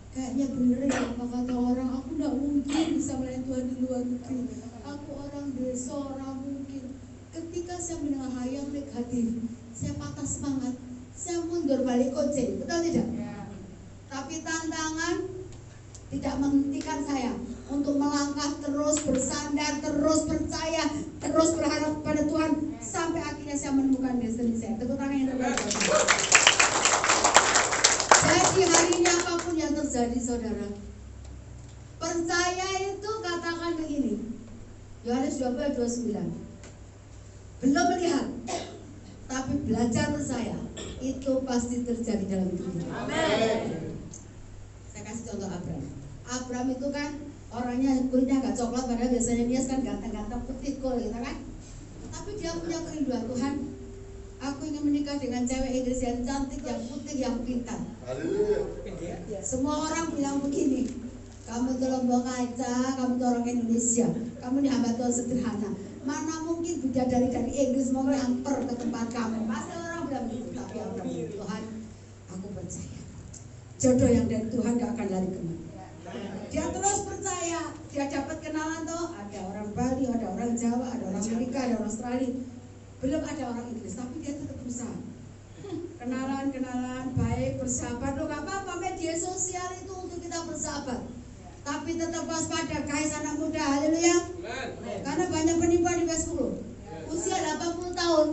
kayaknya bener ya apa kata orang, aku gak mungkin bisa melayani Tuhan di luar negeri. Aku orang desa, orang mungkin. Ketika saya mendengar hal yang negatif, saya patah semangat, saya mundur balik kocek, betul tidak? Tapi tantangan tidak menghentikan saya untuk melangkah terus, bersandar, terus percaya, terus berharap pada Tuhan sampai akhirnya saya menemukan destiny saya. Tepuk tangan yang terbaik. Jadi hari ini apapun yang terjadi, saudara, percaya itu katakan begini, Yohanes 12:29, belum melihat, tapi belajar percaya itu pasti terjadi dalam hidup kita. Amin. Saya kasih contoh Abraham. Abraham itu kan orangnya kulitnya agak coklat, padahal biasanya dia kan ganteng-ganteng putih cool gitu kan. Tapi dia punya kerinduan, Tuhan, aku ingin menikah dengan cewek Inggris yang cantik, yang putih, yang pintar. Semua orang bilang begini, kamu tuh lombok aja, kamu tuh orang Indonesia, kamu ini hamba Tuhan sederhana. Mana mungkin bidadari dari Inggris mau nyamper ke tempat kamu? Pasti orang bilang gitu. Tapi Abraham, Tuhan, aku percaya jodoh yang dari Tuhan gak akan lari kemana. Dia terus percaya, dia dapat kenalan tuh, ada orang Bali, ada orang Jawa, ada orang Amerika, ada orang Australia, belum ada orang Inggris, tapi dia tetap berusaha. Kenalan, baik, bersahabat, loh gak apa-apa, media sosial itu untuk kita bersahabat. Tapi tetap waspada, guys, anak muda, haleluya. Karena banyak penipuan di Facebook. Usia 80 tahun,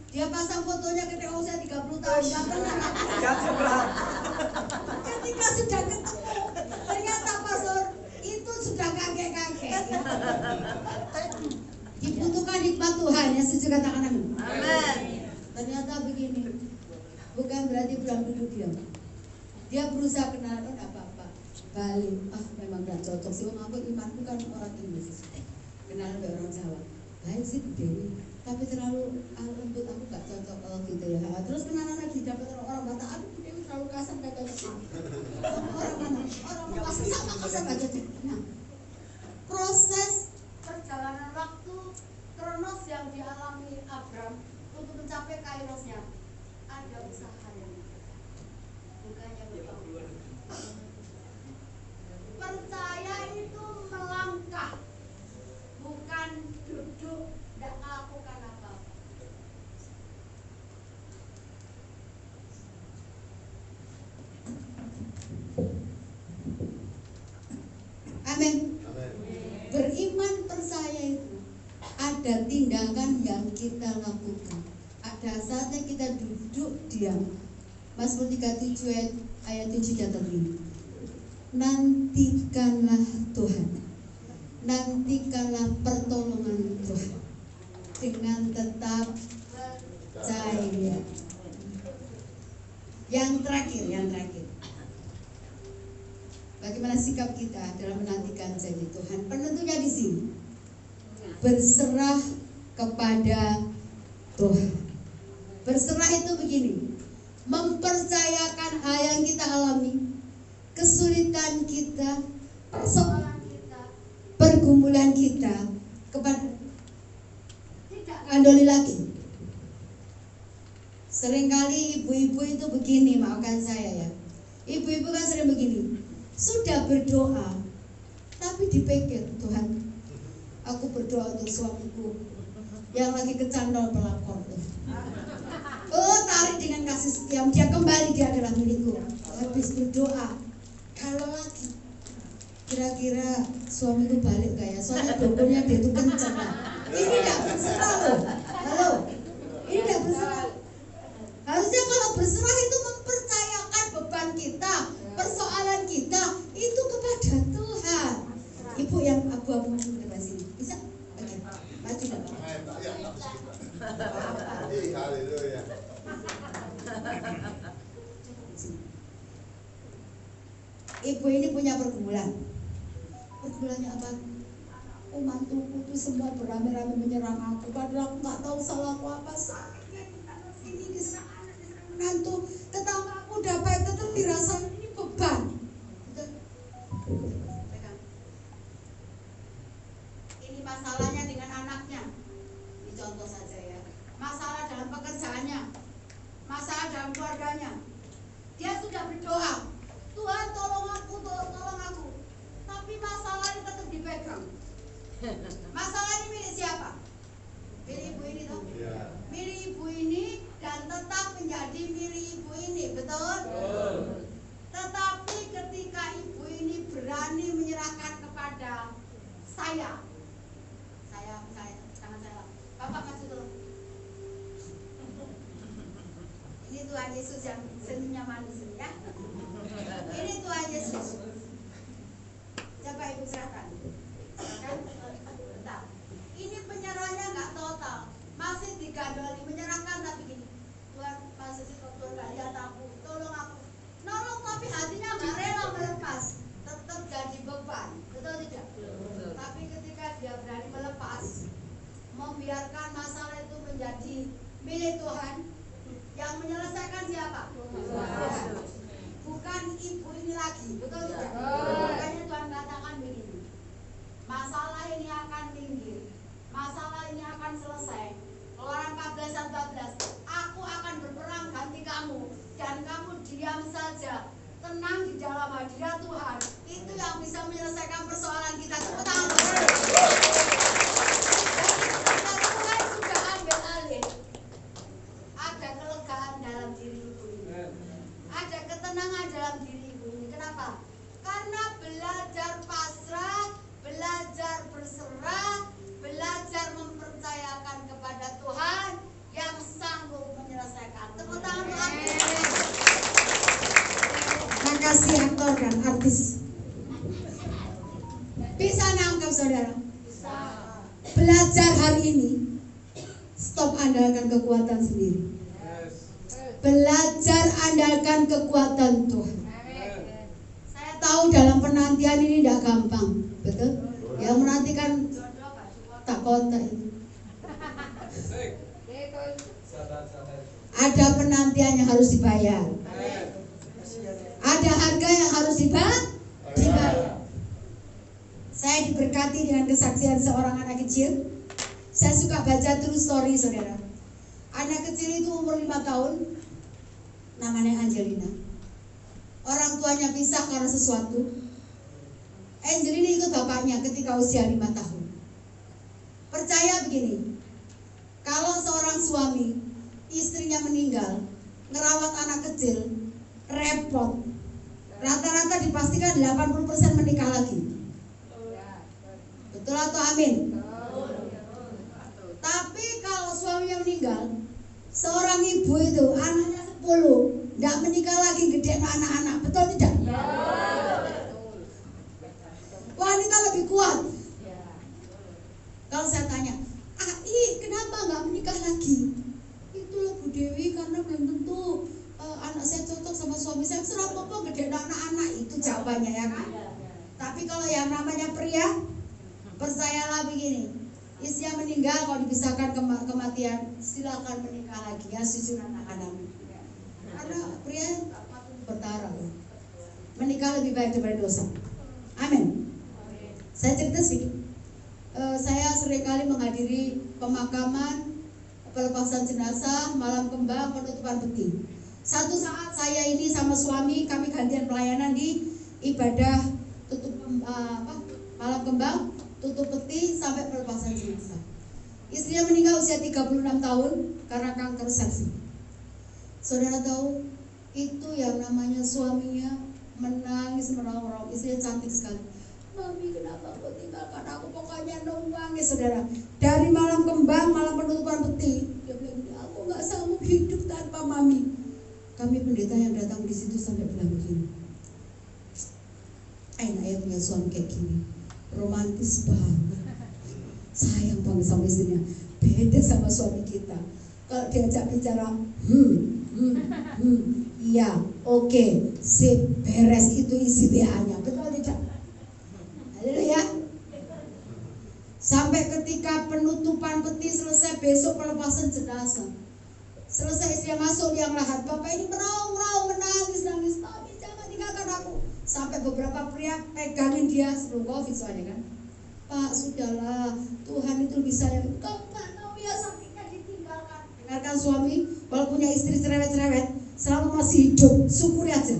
dia pasang fotonya ketika usia 30 tahun, gak kenal. Ketika sudah ketemu, ternyata pastor itu sudah kakek-kakek. Dibutuhkan hikmat Tuhan, yang setuju katakan amin. Ternyata begini, bukan berarti pulang duduk diam. Dia berusaha kenalan, oh apa-apa, balik, memang gak cocok sih, aku imanku kan orang Inggris, kenalan ke orang Jawa, baik sih Dewi, tapi terlalu lembut, aku gak cocok kalau gitu ya. Terus kenalan lagi, dapat orang Batak, aku Dewi terlalu kasar, gak cocok. Orang mana? Orang Makassar sama kasar gak cocok. Nah, proses perjalanan waktu kronos yang dialami Abraham untuk mencapai kairosnya, ada usaha yang bukannya bertanggung. Percaya itu melangkah, bukan duduk tidak melakukan apa-apa. tindakan yang kita lakukan. Ada saatnya kita duduk diam. Mazmur 37 ayat 7 catat ini. Nantikanlah Tuhan, nantikanlah pertolongan Tuhan dengan tetap percaya. Yang terakhir, bagaimana sikap kita dalam menantikan janji Tuhan? Penentunya di sini, berserah kepada Tuhan. Berserah itu begini, mempercayakan hal yang kita alami, kesulitan kita, persoalan kita, pergumulan kita kepada tidak andoli lagi. Seringkali ibu-ibu itu begini, maafkan saya ya. Ibu-ibu kan sering begini, sudah berdoa tapi dipikir, Tuhan, aku berdoa untuk suamiku yang lagi kecandol pelakor. Oh, tarik dengan kasih setia, dia kembali, dia adalah milikku. Habis berdoa, kalau lagi kira-kira suamiku balik gak ya? Soalnya dokonya dia itu kenceng lah. Ini gak berserah loh. Halo, ini gak berserah. Harusnya kalau berserah itu mempercayakan beban kita, persoalan kita itu kepada Tuhan. Ibu yang abu-abu di depan sini, bisa? Oke, maju dong. Haleluya. Ibu ini punya pergumulan. Pergumulannya apa? Oh, mantuku tuh semua beramai-ramai menyerang aku, padahal aku nggak tahu salahku apa. Sakitnya di sana sini, diserang anak, diserang menantu, tetangga aku udah baik, tetap dirasa ini beban. Ini masalahnya dengan anaknya. Ini contoh saja ya. Masalah dalam pekerjaannya, masalah dalam keluarganya. Dia sudah berdoa, Tuhan tolong aku, tolong aku. Tapi masalah ini tetap dipegang. Masalah ini milik siapa? Milik ibu ini toh? Ya. Milik ibu ini dan tetap menjadi milik ibu ini, betul? Tetapi ketika ibu ini berani menyerahkan kepada saya, tangan saya, Bapak maju dulu. Ini Tuhan Yesus yang senyumnya manis ya. Ini Tuhan Yesus. Coba ibu serahkan. Kan? Bentar. Ini penyerahannya nggak total, masih digandoli, menyerahkan tapi gini. Tuhan masih Tuhan nggak lihat aku, tolong aku. Nolong tapi hatinya nggak rela melepas, tetap jadi beban, betul tidak? Tapi ketika dia berani melepas, membiarkan masalah itu menjadi milik Tuhan, yang menyelesaikan siapa? Tuhan. Bukan ibu ini lagi, betul tidak? Makanya Tuhan katakan begini, masalah ini akan minggir, masalah ini akan selesai. Keluaran 14:14, aku akan berperang ganti kamu, dan kamu diam saja, tenang di dalam hadirat Tuhan. Itu yang bisa menyelesaikan persoalan kita. Tepuk tangan. Tuhan sudah ambil alih. Ada kelegaan dalam diri ibu ini, ada ketenangan dalam diri ibu ini. Kenapa? Karena belajar pasrah, belajar berserah, belajar mempercayakan kepada Tuhan yang sanggup menyelesaikan. Tepuk tangan Tuhan. Makasih aktor dan artis. Bisa nangkep saudara? Bisa. Belajar hari ini, stop andalkan kekuatan sendiri. Belajar andalkan kekuatan Tuhan. Saya tahu dalam penantian ini tidak gampang, betul? Yang menantikan tak kota ini. Ada penantian yang harus dibayar. Ada harga yang harus dibayar. Saya diberkati dengan kesaksian seorang anak kecil. Saya suka baca true story saudara. Anak kecil itu umur 5 tahun, namanya Angelina. Orang tuanya pisah karena sesuatu. Angelina ikut bapaknya ketika usia 5 tahun. Percaya begini, kalau seorang suami, istrinya meninggal, ngerawat anak kecil, repot. Rata-rata dipastikan 80% menikah lagi. Betul atau amin? Tapi kalau suaminya meninggal, seorang ibu itu anaknya 10, nggak menikah lagi, gede anak-anak, betul tidak? Wanita lebih kuat. Kalau saya tanya, kenapa nggak menikah lagi? Itulah Bu Dewi, karena belum tentu anak saya cocok sama suami saya. Serah apa gede anak-anak, itu jawabannya ya kan. Tapi kalau yang namanya pria, percayalah begini, istrinya meninggal, kalau dipisahkan kematian, silakan menikah lagi ya, susun anak-anak. Karena pria bertara, menikah lebih baik daripada dosa. Amin. Saya cerita sedikit. Saya seringkali menghadiri pemakaman, pelepasan jenazah, malam kembang, penutupan peti. Satu saat saya ini sama suami, kami gantian pelayanan di ibadah malam kembang, tutup peti sampai pelepasan jenazah. Istrinya meninggal usia 36 tahun karena kanker cervix. Saudara tahu, itu yang namanya suaminya menangis merongrong. Istrinya cantik sekali. Mami, kenapa kau tinggalkan aku? Pokoknya nangis, saudara. Dari malam kembang, malam penutupan peti, dia bilang, aku nggak sanggup hidup tanpa Mami. Kami pendeta yang datang di situ sampai bilang begini, enak ya punya suami kayak gini, romantis banget, sayang banget sama istrinya. Beda sama suami kita, kalau diajak bicara, iya, oke, sip, beres, itu isi BA-nya, betul tidak? Haleluya. Sampai ketika penutupan peti selesai, besok pelepasan jenazah. Selesai istrinya masuk liang lahat, bapak ini meraung-raung, menangis, Mami jangan tinggalkan aku. Sampai beberapa pria pegangin dia sebelum COVID soalnya kan. Pak, sudahlah, Tuhan itu bisa yang kau nggak tahu ya sakitnya ditinggalkan. Dengarkan suami, kalau punya istri cerewet-cerewet, selama masih hidup, syukuri aja.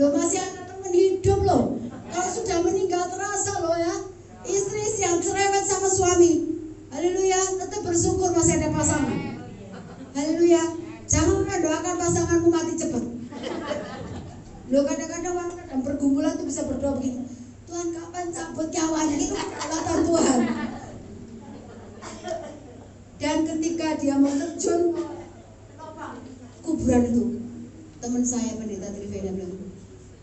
Lo masih ada teman hidup loh. Kalau sudah meninggal terasa loh ya. Istri yang cerewet sama suami, haleluya, tetap bersyukur masih ada pasangan. Haleluya. Jangan doakan pasanganmu mati cepat. Lo kadang-kadang wanita dalam pergumulan tuh bisa berdoa begini, Tuhan kapan cabut nyawanya, itu kekuatan Tuhan. Dan ketika dia mau terjun kuburan itu, teman saya pendeta Trivena bilang,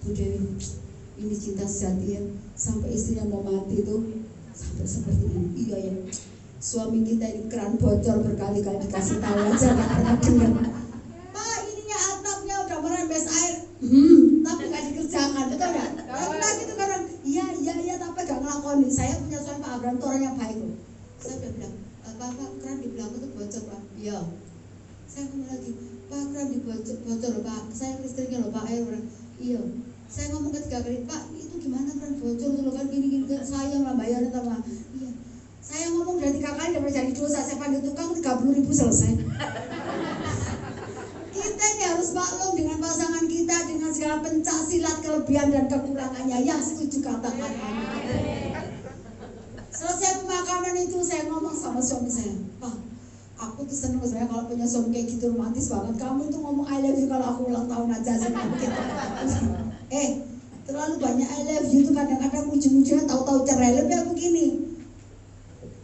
Bu Dewi, ini cinta sejati ya, sampai istrinya mau mati itu sampai seperti ini. Iya ya, suami kita ini keran bocor berkali-kali dikasih tahu aja nggak pernah dengar. Pak, ininya atapnya udah merembes air, tapi nggak dikerjakan, betul nggak? Lagi itu kadang, iya, tapi nggak ngelakoni. Saya punya suami Pak Abraham, itu orang yang baik loh. Saya udah bilang, Pak, keran di belakang itu bocor Pak. Iya. Saya ngomong lagi, Pak, keran di bocor loh Pak. Saya listriknya loh Pak, air orang. Iya. Saya ngomong ketiga kali, Pak, itu gimana keran bocor tuh kan gini kan sayang lah bayarnya sama. Iya. Saya ngomong udah 3 kali dapat jadi dosa, saya panggil tukang 30.000 selesai. Kita ini harus maklum dengan pasangan kita, dengan segala pencak silat, kelebihan dan kekurangannya. Yang setuju katakan amin. Selesai pemakaman itu saya ngomong sama suami saya, Pak, aku tuh seneng sebenarnya kalau punya suami kayak gitu, romantis banget. Kamu tuh ngomong I love you kalau aku ulang tahun aja sih gitu. Terlalu banyak I love you tuh kadang-kadang ujung-ujungnya tahu-tahu cerai. Lebih aku gini,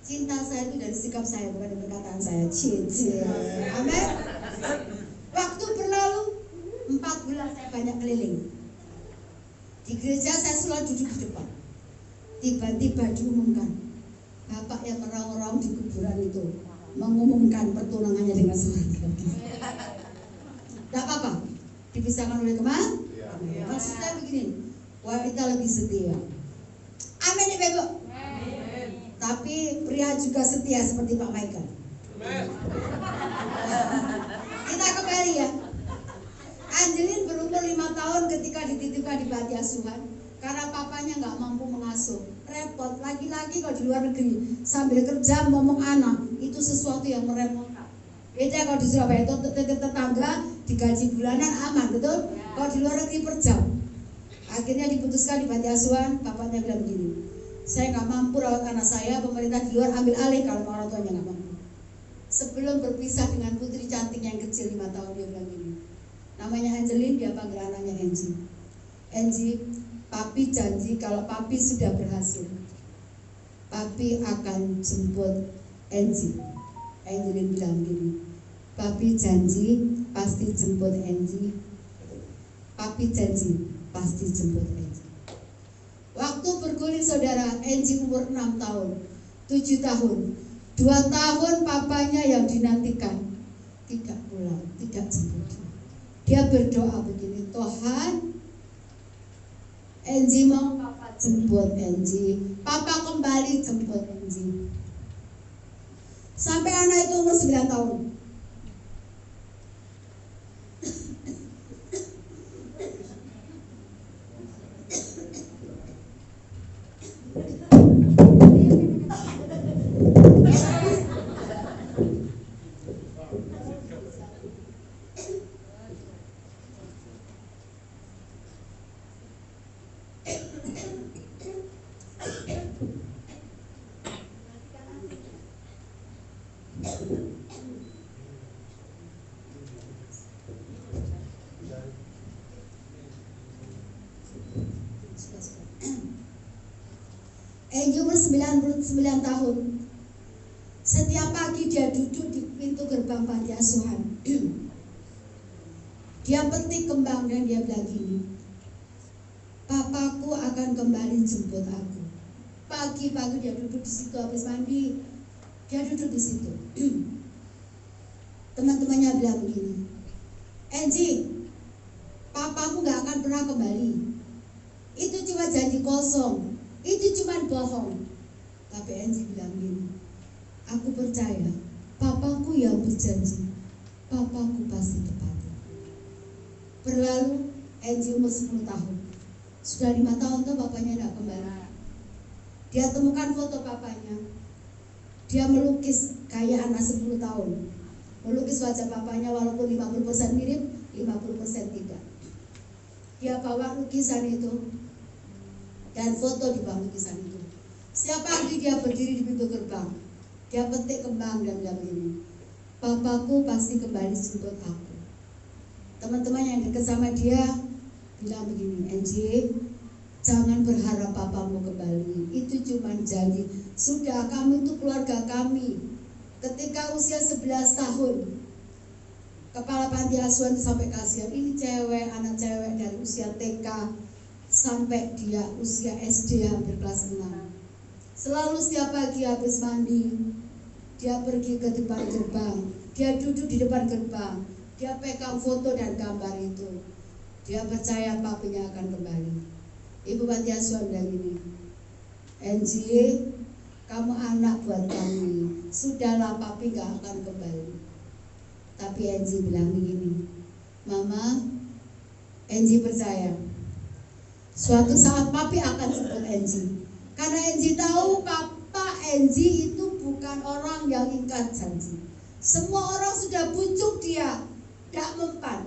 cinta saya itu dari sikap saya, bukan dari perkataan saya. Cie. Amin. Waktu berlalu 4 bulan saya banyak keliling. Di gereja saya selalu duduk di depan. Tiba-tiba diumumkan, bapak yang meraung-raung di kuburan itu mengumumkan pertunangannya dengan seorang laki-laki. Tidak apa-apa, dipisahkan oleh kemana? Maksud saya begini, wanita lebih setia. Amin ya Bebo. Tapi pria juga setia seperti Pak Michael. Kita kembali ya. Angelin berumur 5 tahun ketika dititipkan di panti asuhan karena papanya nggak mampu mengasuh. Repot, lagi-lagi kalau di luar negeri sambil kerja ngomong anak itu sesuatu yang merepotkan. Beda kalau di Surabaya itu tetangga digaji bulanan aman, betul? Kalau di luar negeri per jam. Akhirnya diputuskan di panti asuhan, bapaknya bilang begini, saya nggak mampu rawat anak saya, pemerintah di luar ambil alih kalau orang tuanya nggak mampu. Sebelum berpisah dengan putri cantik yang kecil 5 tahun, dia bilang gini, namanya Angelin, dia panggil anaknya Angie, papi janji kalau papi sudah berhasil, papi akan jemput Angelin bilang gini, papi janji pasti jemput Angie. Papi janji pasti jemput Angie. Waktu bergulir saudara, Angie umur 6 tahun, 7 tahun, 2 tahun papanya yang dinantikan tidak pulang, tidak jemput dia. Dia berdoa begini, Tuhan, Angie mau papa jemput Angie, papa kembali jemput Angie. Sampai anak itu umur 9 tahun. Angie umur 99 tahun. Setiap pagi dia duduk di pintu gerbang panti asuhan. Dia petik kembang dan dia bilang gini, papaku akan kembali jemput aku. Pagi-pagi dia duduk di situ habis mandi. Dia duduk di situ. Teman-temannya bilang begini, Angie, papamu gak akan pernah kembali. Itu cuma janji kosong. Itu cuma bohong. Tapi Angie bilang gini, aku percaya papaku yang berjanji, papaku pasti tepati. Berlalu Angie umur 10 tahun. Sudah 5 tahun tuh papanya tidak kembali. Dia temukan foto papanya. Dia melukis kayak anak 10 tahun. Melukis wajah papanya walaupun 50% mirip, 50% tidak. Dia bawa lukisan itu dan foto di bawah lukisan itu. Setiap pagi dia berdiri di pintu gerbang. Dia petik kembang dan bilang begini, papaku pasti kembali jemput aku. Teman-teman yang dekat sama dia bilang begini, Angie, jangan berharap papamu kembali. Itu cuma janji. Sudah, kamu itu keluarga kami. Ketika usia 11 tahun, kepala panti asuhan sampai kasihan, ini cewek, anak cewek dari usia TK sampai dia usia SD hampir kelas 6. Selalu setiap pagi habis mandi, dia pergi ke depan gerbang. Dia duduk di depan gerbang. Dia pegang foto dan gambar itu. Dia percaya papinya akan kembali. Ibu panti asuhan bilang ini, Angie, kamu anak buat kami. Sudahlah, papi gak akan kembali. Tapi Angie bilang begini, Mama, Angie percaya suatu saat papi akan jemput Angie. Karena Angie tahu papa Angie itu bukan orang yang ingkar janji. Semua orang sudah bujuk dia, gak mempan.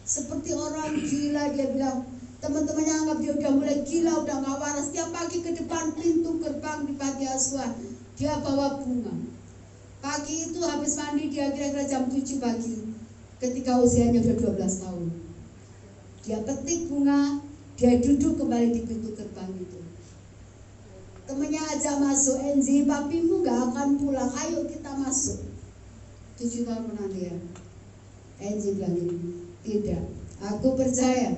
Seperti orang gila, dia bilang, teman-temannya anggap dia udah mulai gila, udah gak waras. Setiap pagi ke depan pintu gerbang di panti asuhan, dia bawa bunga. Pagi itu habis mandi, dia kira-kira jam 7 pagi, ketika usianya sudah 12 tahun. Dia petik bunga, dia duduk kembali di pintu gerbang itu. Temennya ajak masuk, Angie, papimu gak akan pulang, ayo kita masuk. 7 tahun penantian. Angie bilang ini, tidak, aku percaya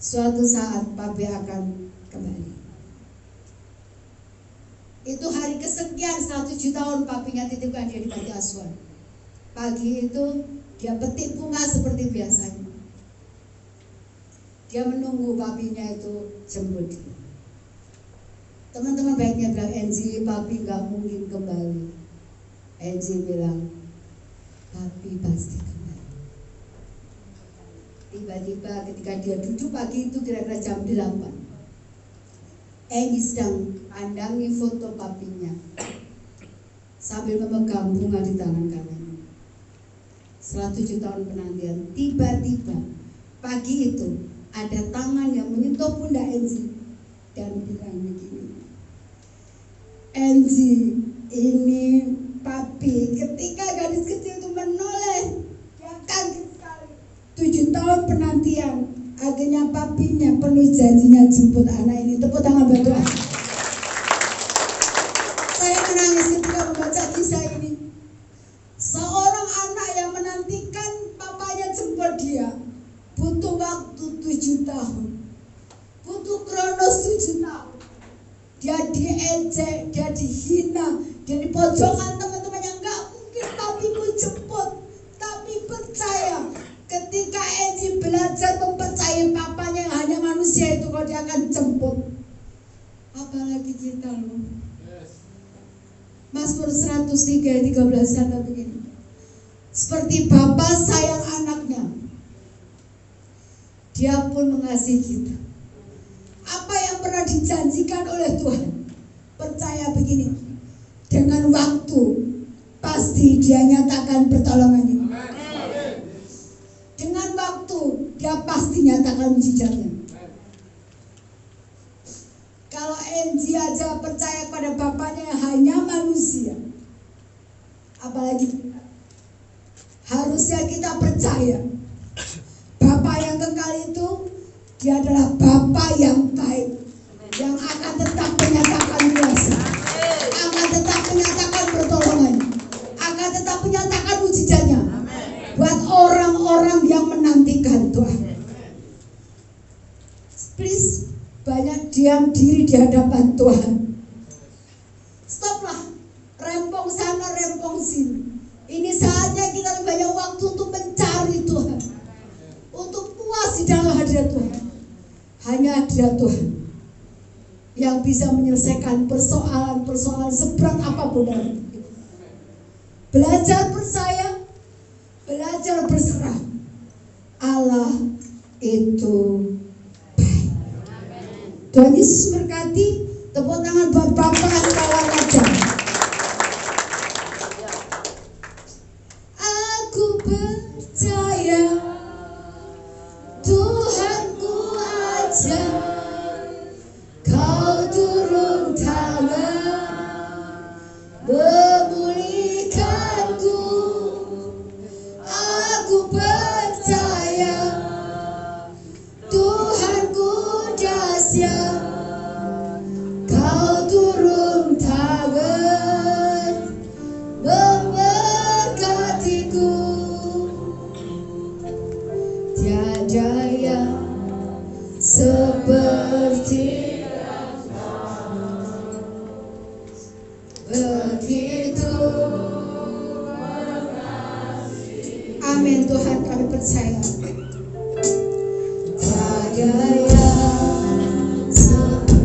suatu saat papi akan kembali. Itu hari kesekian setelah 7 tahun papinya titipkan dia di panti asuhan. Pagi itu dia petik bunga seperti biasanya. Dia menunggu papinya itu jemput dia. Teman-teman baiknya bilang, Angie, papi gak mungkin kembali. Angie bilang, papi pasti kembali. Tiba-tiba ketika dia duduk pagi itu kira-kira jam 8, Angie sedang pandangi foto papinya sambil memegang bunga di tangan kanannya. Setelah 7 tahun penantian, tiba-tiba pagi itu ada tangan yang menyentuh pundak Angie dan bilang begini, Angie, ini papi. Ketika gadis kecil itu menoleh, dia kaget sekali. 7 tahun penantian, akhirnya papinya penuh janjinya jemput anak ini. Tepuk tangan buat Tuhan. Saya menangis ketika membaca kisah diejek, dia dihina, dia dipojokkan teman-temannya, nggak mungkin papiku jemput. Tapi percaya, ketika Enzi belajar mempercayai papanya yang hanya manusia itu, kalau dia akan jemput. Apalagi kita loh. Mazmur 103:13 kata begini, seperti bapa sayang anaknya, dia pun mengasihi kita. Apa yang pernah dijanjikan oleh Tuhan, percaya begini, dengan waktu pasti dia nyatakan pertolongannya. Dengan waktu dia pasti nyatakan mujizatnya. Kalau Enzi aja percaya pada bapaknya yang hanya manusia, apalagi kita. Harusnya kita percaya Bapa yang kekal itu, dia adalah Bapa yang baik, yang akan tetap menyatakan kuasa, akan tetap menyatakan pertolongan, akan tetap menyatakan mujizatnya buat orang-orang yang menantikan Tuhan. Please, banyak diam diri di hadapan Tuhan. Stoplah, rempong sana, rempong sini. Ini saatnya kita banyak waktu untuk mencari Tuhan, untuk puas di dalam hadirat Tuhan. Hanya hadirat Tuhan yang bisa menyelesaikan persoalan-persoalan seberat apapun dalam hidup kita. Belajar percaya, belajar berserah. Allah itu baik. Tuhan Yesus berkati. Tepuk tangan buat Bapak yang kawan ajar. Aku percaya Tuhanku ajar, Kau turun tangan memulihkanku. Aku percaya Tuhanku dahsyat, Kau turun tangan memberkatiku. Tiada yang seperti begitu. Amin Tuhan, kami percaya. Tiada yang seperti.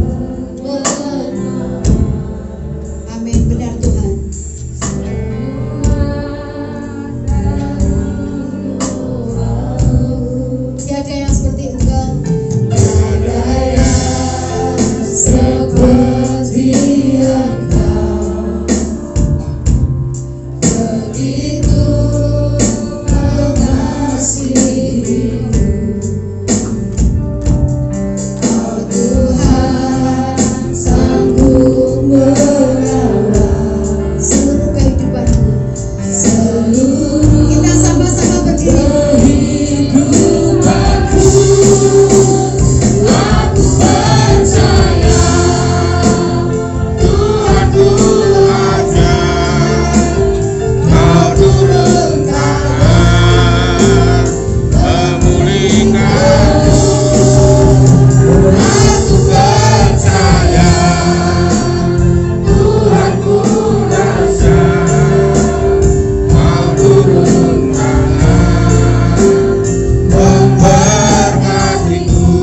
Amin, benar Tuhan. Tiada yang seperti Engkau. Tiada yang seperti Engkau. Begitu mengasihiku. Kau Tuhan sanggup merawat seluruh kehidupanku. Kita sama-sama berdiri. Aku percaya Tuhanku ajar, Kau turun tangan memulihkanku. Aku percaya Tuhanku dahsyat, Kau turun tangan memberkatiku.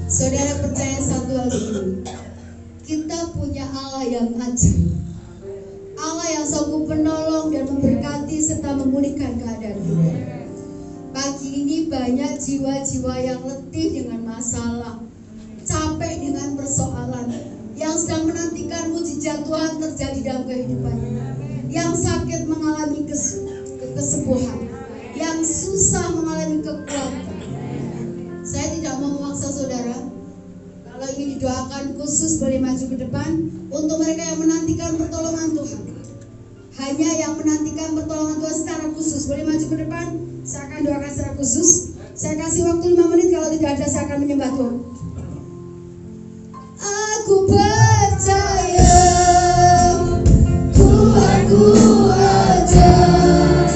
Saudara percaya satu hal ini, kita punya Allah yang ajaib, Allah yang sanggup menolong dan memberkati serta memulihkan keadaan kita. Pagi ini banyak jiwa-jiwa yang letih dengan masalah, capek dengan persoalan, yang sedang menantikan mujizat Tuhan terjadi dalam kehidupannya, yang sakit mengalami kesembuhan, yang susah mengalami kekuatan. Saya tidak mau memaksa saudara. Kalau ingin didoakan khusus boleh maju ke depan. Untuk mereka yang menantikan pertolongan Tuhan, hanya yang menantikan pertolongan Tuhan secara khusus boleh maju ke depan. Saya akan doakan secara khusus. Saya kasih waktu 5 menit. Kalau tidak ada saya akan menyembah Tuhan. Aku percaya Tuhanku ajar,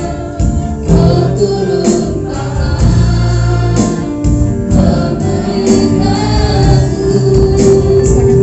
Kau turun tangan memulihkanku. Silakan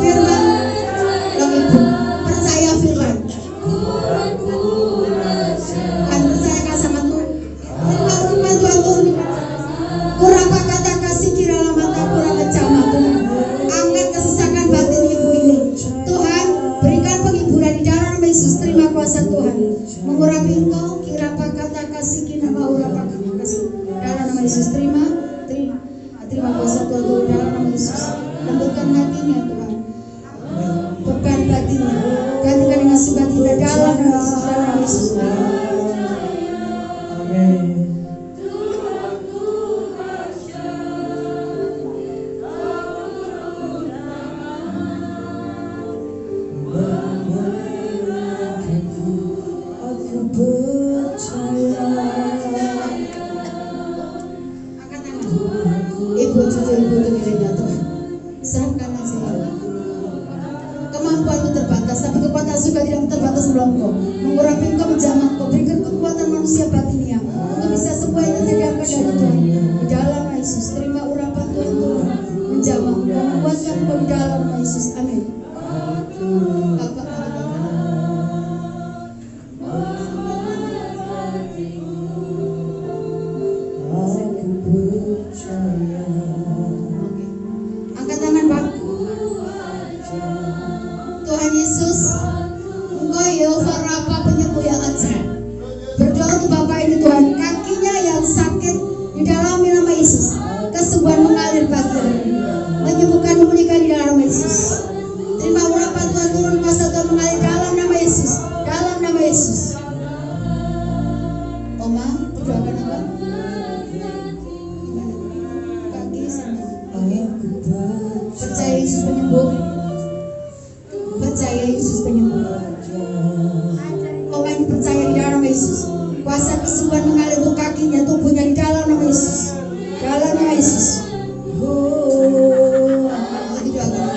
Firman, yang ibu percaya firman. Kan percayakan sama Tuhan. Firman Tuhan turun. Kurang kata kasih kira mata kurang ngecama Tuhan. Angkat kesesakan batin ibu ini. Tuhan, berikan penghiburan di dalam nama Yesus. Terima kuasa Tuhan. Mengurapi engkau kira kata kasih kira mau apa kasih dalam nama Yesus. Terima kuasa Tuhan turun dalam nama Yesus. Lembutkan hatinya Tuhan. Beban batinnya gantikan dengan sukacita dalam nama Yesus. Amin. Aku percaya. Angkat tangan. Ibu cucu ibu dengerin ya Tuhan. Serahkan aja ya. Kemampuanmu terbatas, tapi kekuatan surga tidak terbatas melongkok. Mengurapi engkau, menjamah engkau, berikan kekuatan manusia batinnya untuk bisa semua yang terjadikan dari Tuhan. Di dalam nama Yesus, terima urapan Tuhan Tuhan, menjamah engkau, menguatkan engkau di dalam nama Yesus. Amin. Bapak, angkat tangan Pak. Tuhan Yesus, Engkau Yehova Rafa penyembuh yang ajaib. Berdoa untuk Bapak ini Tuhan, kakinya yang sakit di dalam nama Yesus, kesembuhan mengalir bagi menyembuhkan, memulihkan di dalam nama Yesus. Terima urapan Tuhan, turun kuasa Tuhan mengalir dalam nama Yesus, dalam nama Yesus. Oma, berdoakan apa? Gimana? Kaki sama. Oke. Percaya Yesus penyembuh. Percaya Yesus penyembuh. Orang yang percaya di dalam nama Yesus, kuasa kesembuhan mengalir untuk kakinya, tubuhnya di dalam nama Yesus. Dalam nama Yesus. Lagi doakan.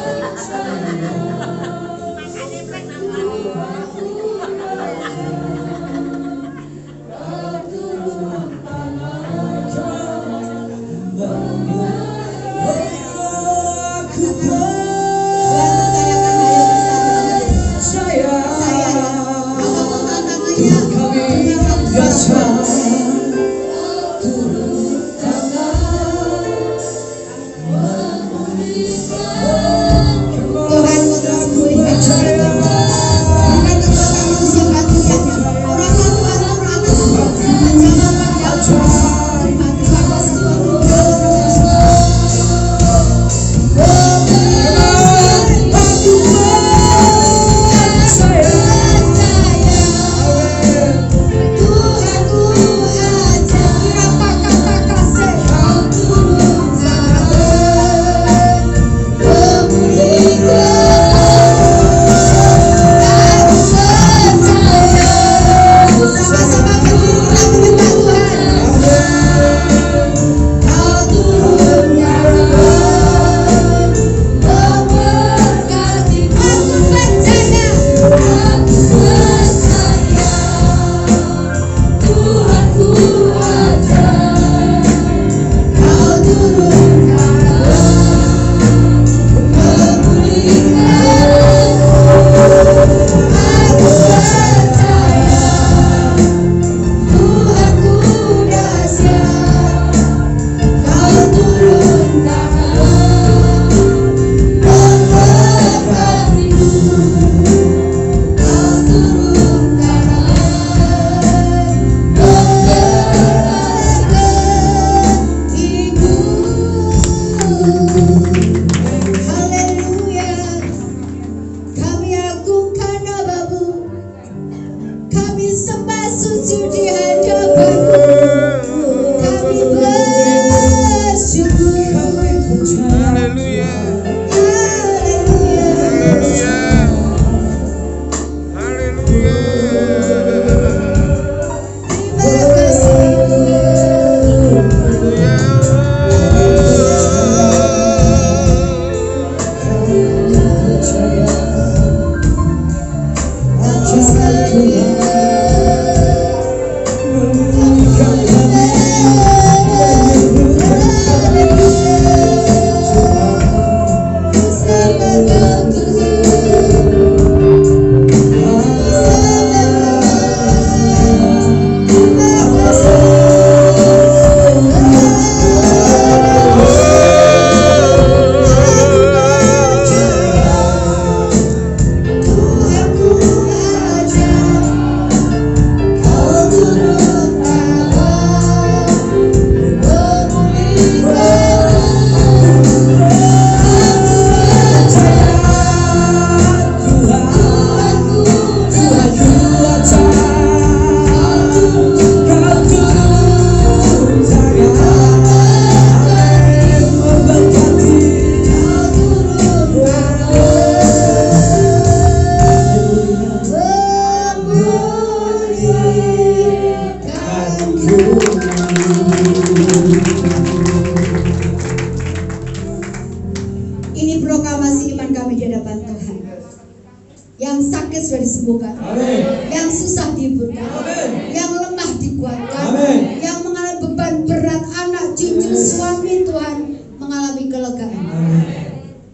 disembuhkan, Amin. yang susah dihiburkan, Amin. yang lemah dikuatkan, Amin. yang mengalami beban berat anak, cucu, suami, Tuhan mengalami kelegaan. Amin.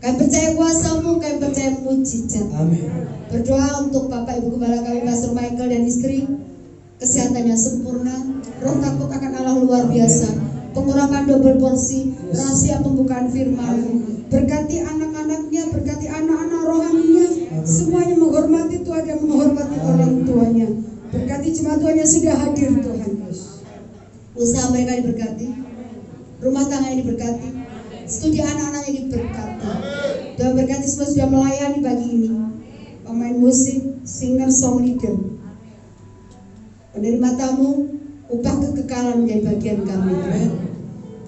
Kami percaya kuasa-Mu, kami percaya mujizat. Amin. Berdoa untuk Bapak Ibu Gembala kami, Pastor Michael dan istri, kesehatannya sempurna, roh takut akan Allah luar biasa, pengurapan double porsi, rahasia pembukaan firman. Berkati anak-anaknya, berkati anak-anak rohaninya, semuanya menghormati Tuhan dan menghormati orang tuanya. Berkati jemaat Tuhan yang sudah hadir, Tuhan. Usaha mereka diberkati, rumah tangga diberkati, studi anak-anaknya diberkati. Tuhan berkati semua sudah melayani pagi ini, pemain musik, singer, song leader, penerima tamu, upah kekekalan menjadi bagian kami.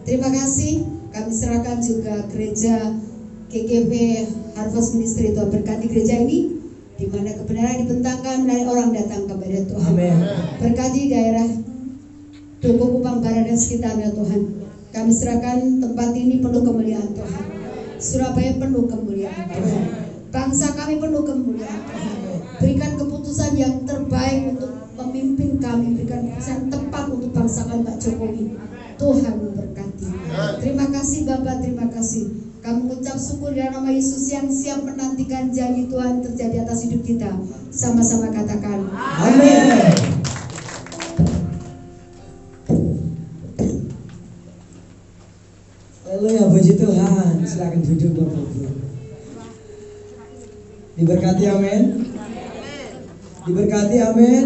Terima kasih. Kami serahkan juga gereja GKP Harvest Ministry. Tuhan berkati gereja ini, di mana kebenaran dibentangkan, menarik orang datang kepada Tuhan. Amin. Berkati daerah Dukuh, Kupang Barat dan sekitarnya, Tuhan. Kami serahkan tempat ini penuh kemuliaan Tuhan. Surabaya penuh kemuliaan Tuhan. Bangsa kami penuh kemuliaan Tuhan. Berikan keputusan yang terbaik untuk pemimpin kami. Berikan keputusan tepat untuk bangsa kami, Pak Jokowi. Tuhan memberkati. Terima kasih Bapak, terima kasih. Kami mengucap syukur dalam nama Yesus yang siap menantikan janji Tuhan terjadi atas hidup kita. Sama-sama katakan Amin. Haleluya, puji Tuhan. Silakan duduk Bapak Ibu. Diberkati, amin. Diberkati, amin.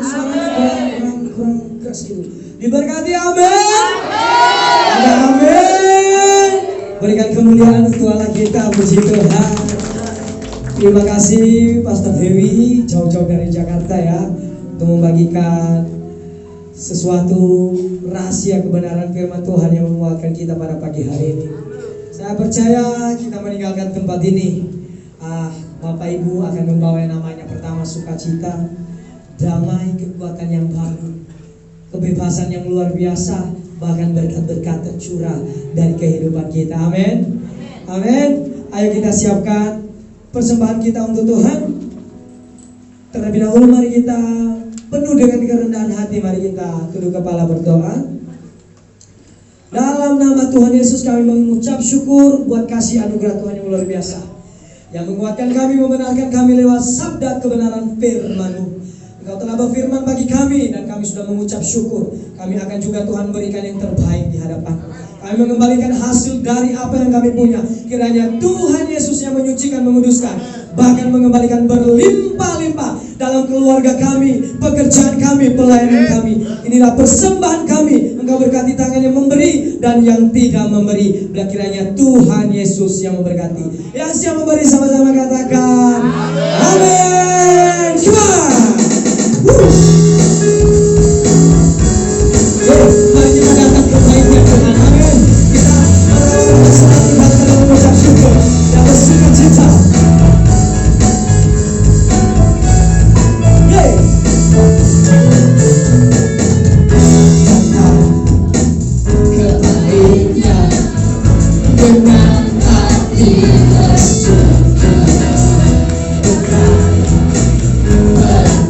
Kurang keras gitu. Diberkati, amin. Amin. Berikan kemuliaan untuk Allah kita, puji Tuhan. Terima kasih Pastor Dewi jauh-jauh dari Jakarta ya, untuk membagikan sesuatu rahasia kebenaran firman Tuhan yang menguatkan kita pada pagi hari ini. Saya percaya kita meninggalkan tempat ini, Bapak Ibu akan membawa yang namanya pertama sukacita, damai, kekuatan yang baru, kebebasan yang luar biasa, bahkan berkat-berkat tercurah dari kehidupan kita. Amin. Amin. Ayo kita siapkan persembahan kita untuk Tuhan. Terlebih dahulu mari kita penuh dengan kerendahan hati, mari kita tunduk kepala berdoa. Dalam nama Tuhan Yesus kami mengucap syukur buat kasih anugerah Tuhan yang luar biasa, yang menguatkan kami, membenarkan kami lewat sabda kebenaran firman-Mu. Engkau telah berfirman bagi kami dan kami sudah mengucap syukur. Kami akan juga Tuhan berikan yang terbaik di hadapan. Kami mengembalikan hasil dari apa yang kami punya. Kiranya Tuhan Yesus yang menyucikan, menguduskan, bahkan mengembalikan berlimpah-limpah dalam keluarga kami, pekerjaan kami, pelayanan kami. Inilah persembahan kami. Engkau berkati tangan yang memberi dan yang tidak memberi. Bila kiranya Tuhan Yesus yang memberkati. Yang siap memberi sama-sama katakan amin. Mari kita datang ke baiknya Tuhan. Amin. Kita bersama Tuhan dalam mengucap syukur dan bersukacita. Kebaiknya dengan hati bersyukur, bukan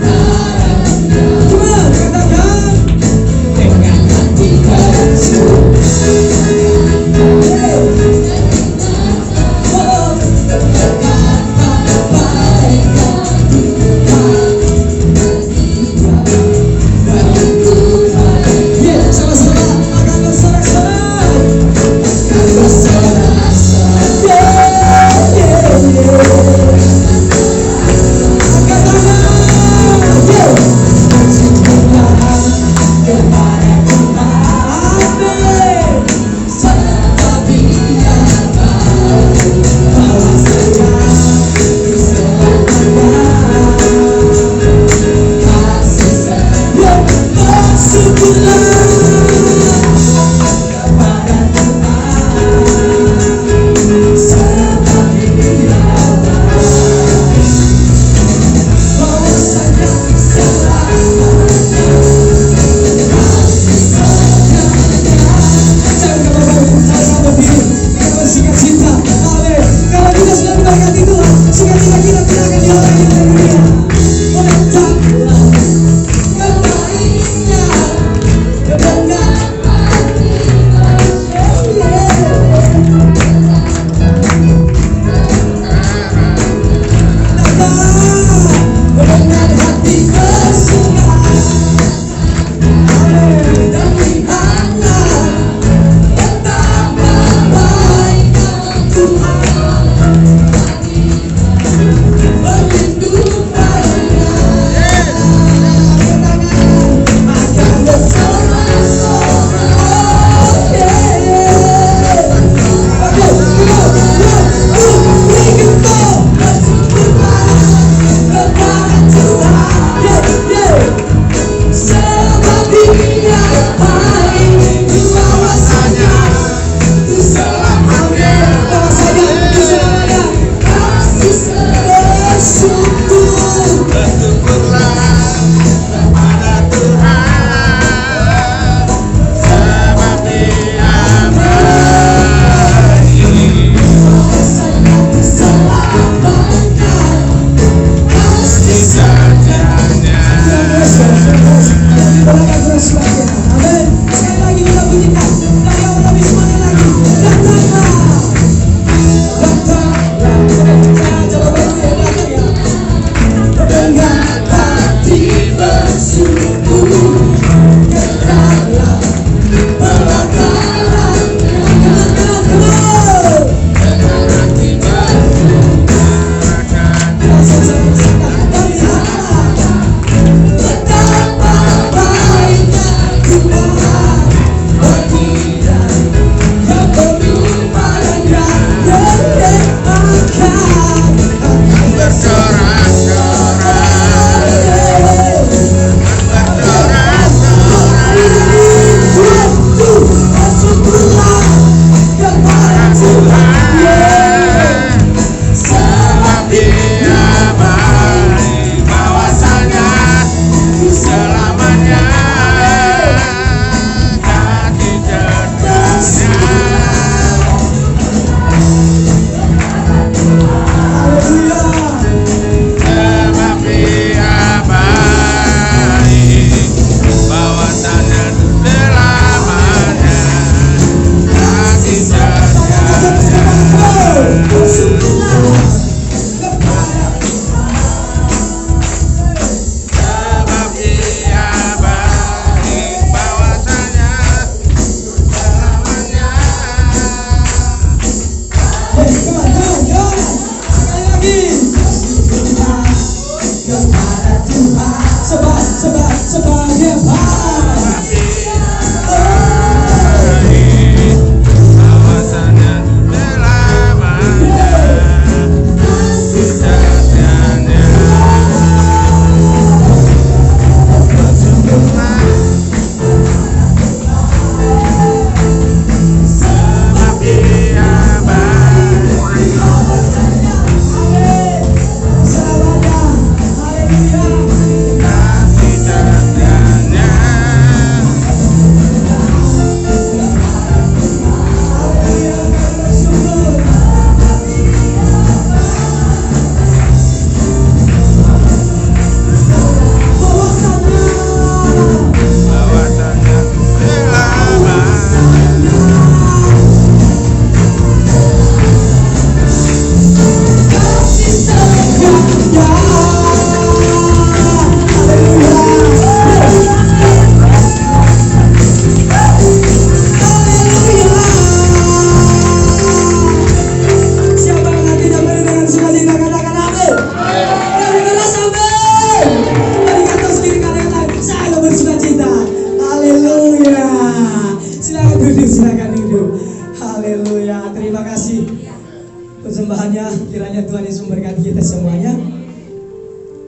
kiranya Tuhan Yesus memberkati kita semuanya.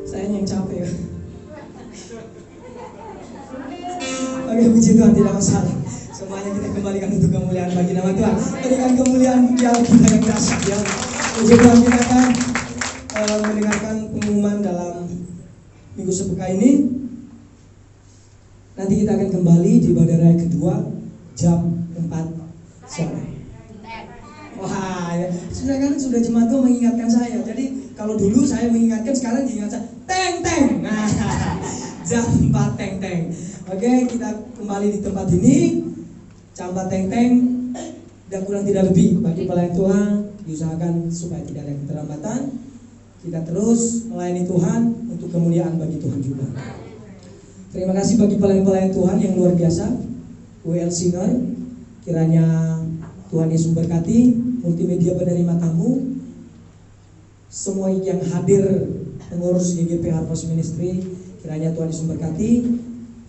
Saya yang capek. Oke, puji Tuhan, tidak masalah. Semuanya kita kembalikan untuk kemuliaan bagi nama Tuhan. Berikan kemuliaan yang kita yang dahsyat ya. Puji Tuhan, kita akan mendengarkan pengumuman dalam minggu sepekan ini. Nanti kita akan kembali di ibadah raya kedua jam 4 sore. Wah, ya. Sudah jemaat tuh mengingatkan saya. Jadi kalau dulu saya mengingatkan, sekarang diingat saya. Teng. Nah, jam 4 teng. Oke, kita kembali di tempat ini. Jam 4 teng. Dan kurang tidak lebih bagi pelayan Tuhan diusahakan supaya tidak ada keterlambatan. Kita terus melayani Tuhan untuk kemuliaan bagi Tuhan juga. Terima kasih bagi pelayan-pelayan Tuhan yang luar biasa. WL Singer, kiranya Tuhan Yesus berkati. Multimedia penerima tamu, semua yang hadir pengurus GGP Harvest Ministry, kiranya Tuhan Yesus berkati.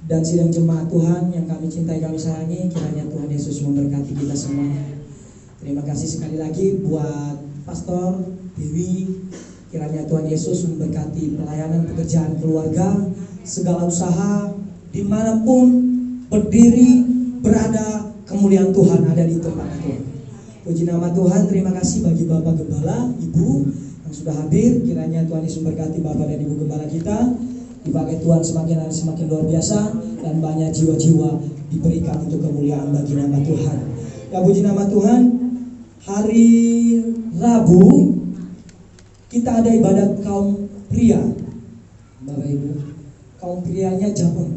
Dan sidang jemaat Tuhan yang kami cintai, kami sayangi, kiranya Tuhan Yesus memberkati kita semua. Terima kasih sekali lagi buat Pastor Dewi, kiranya Tuhan Yesus memberkati pelayanan, pekerjaan keluarga, segala usaha, dimanapun berdiri, berada, kemuliaan Tuhan ada di tempat itu. Puji nama Tuhan, terima kasih bagi Bapak Gembala, Ibu yang sudah hadir. Kiranya Tuhan Yesus berkati Bapak dan Ibu Gembala kita. Dipakai Tuhan semakin hari semakin luar biasa, dan banyak jiwa-jiwa diberikan untuk kemuliaan bagi nama Tuhan. Ya, puji nama Tuhan. Hari Rabu kita ada ibadat kaum pria, Bapak Ibu. Kaum prianya jam 4.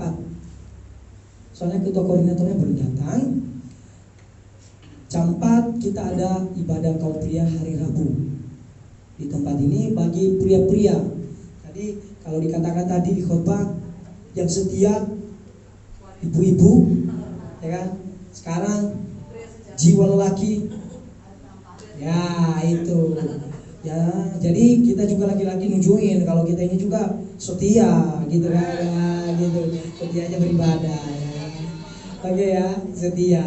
Soalnya ketua koordinatornya baru datang. Jam 4 kita ada ibadah kaum pria hari Rabu di tempat ini bagi pria-pria. Tadi kalau dikatakan tadi di khotbah yang setia, ibu-ibu, ya kan? Sekarang jiwa lelaki, ya itu, ya. Jadi kita juga laki-laki nunjukin kalau kita ini juga setia, gitu kan? Ya, gitu. Setianya beribadah, ya. Oke ya, setia.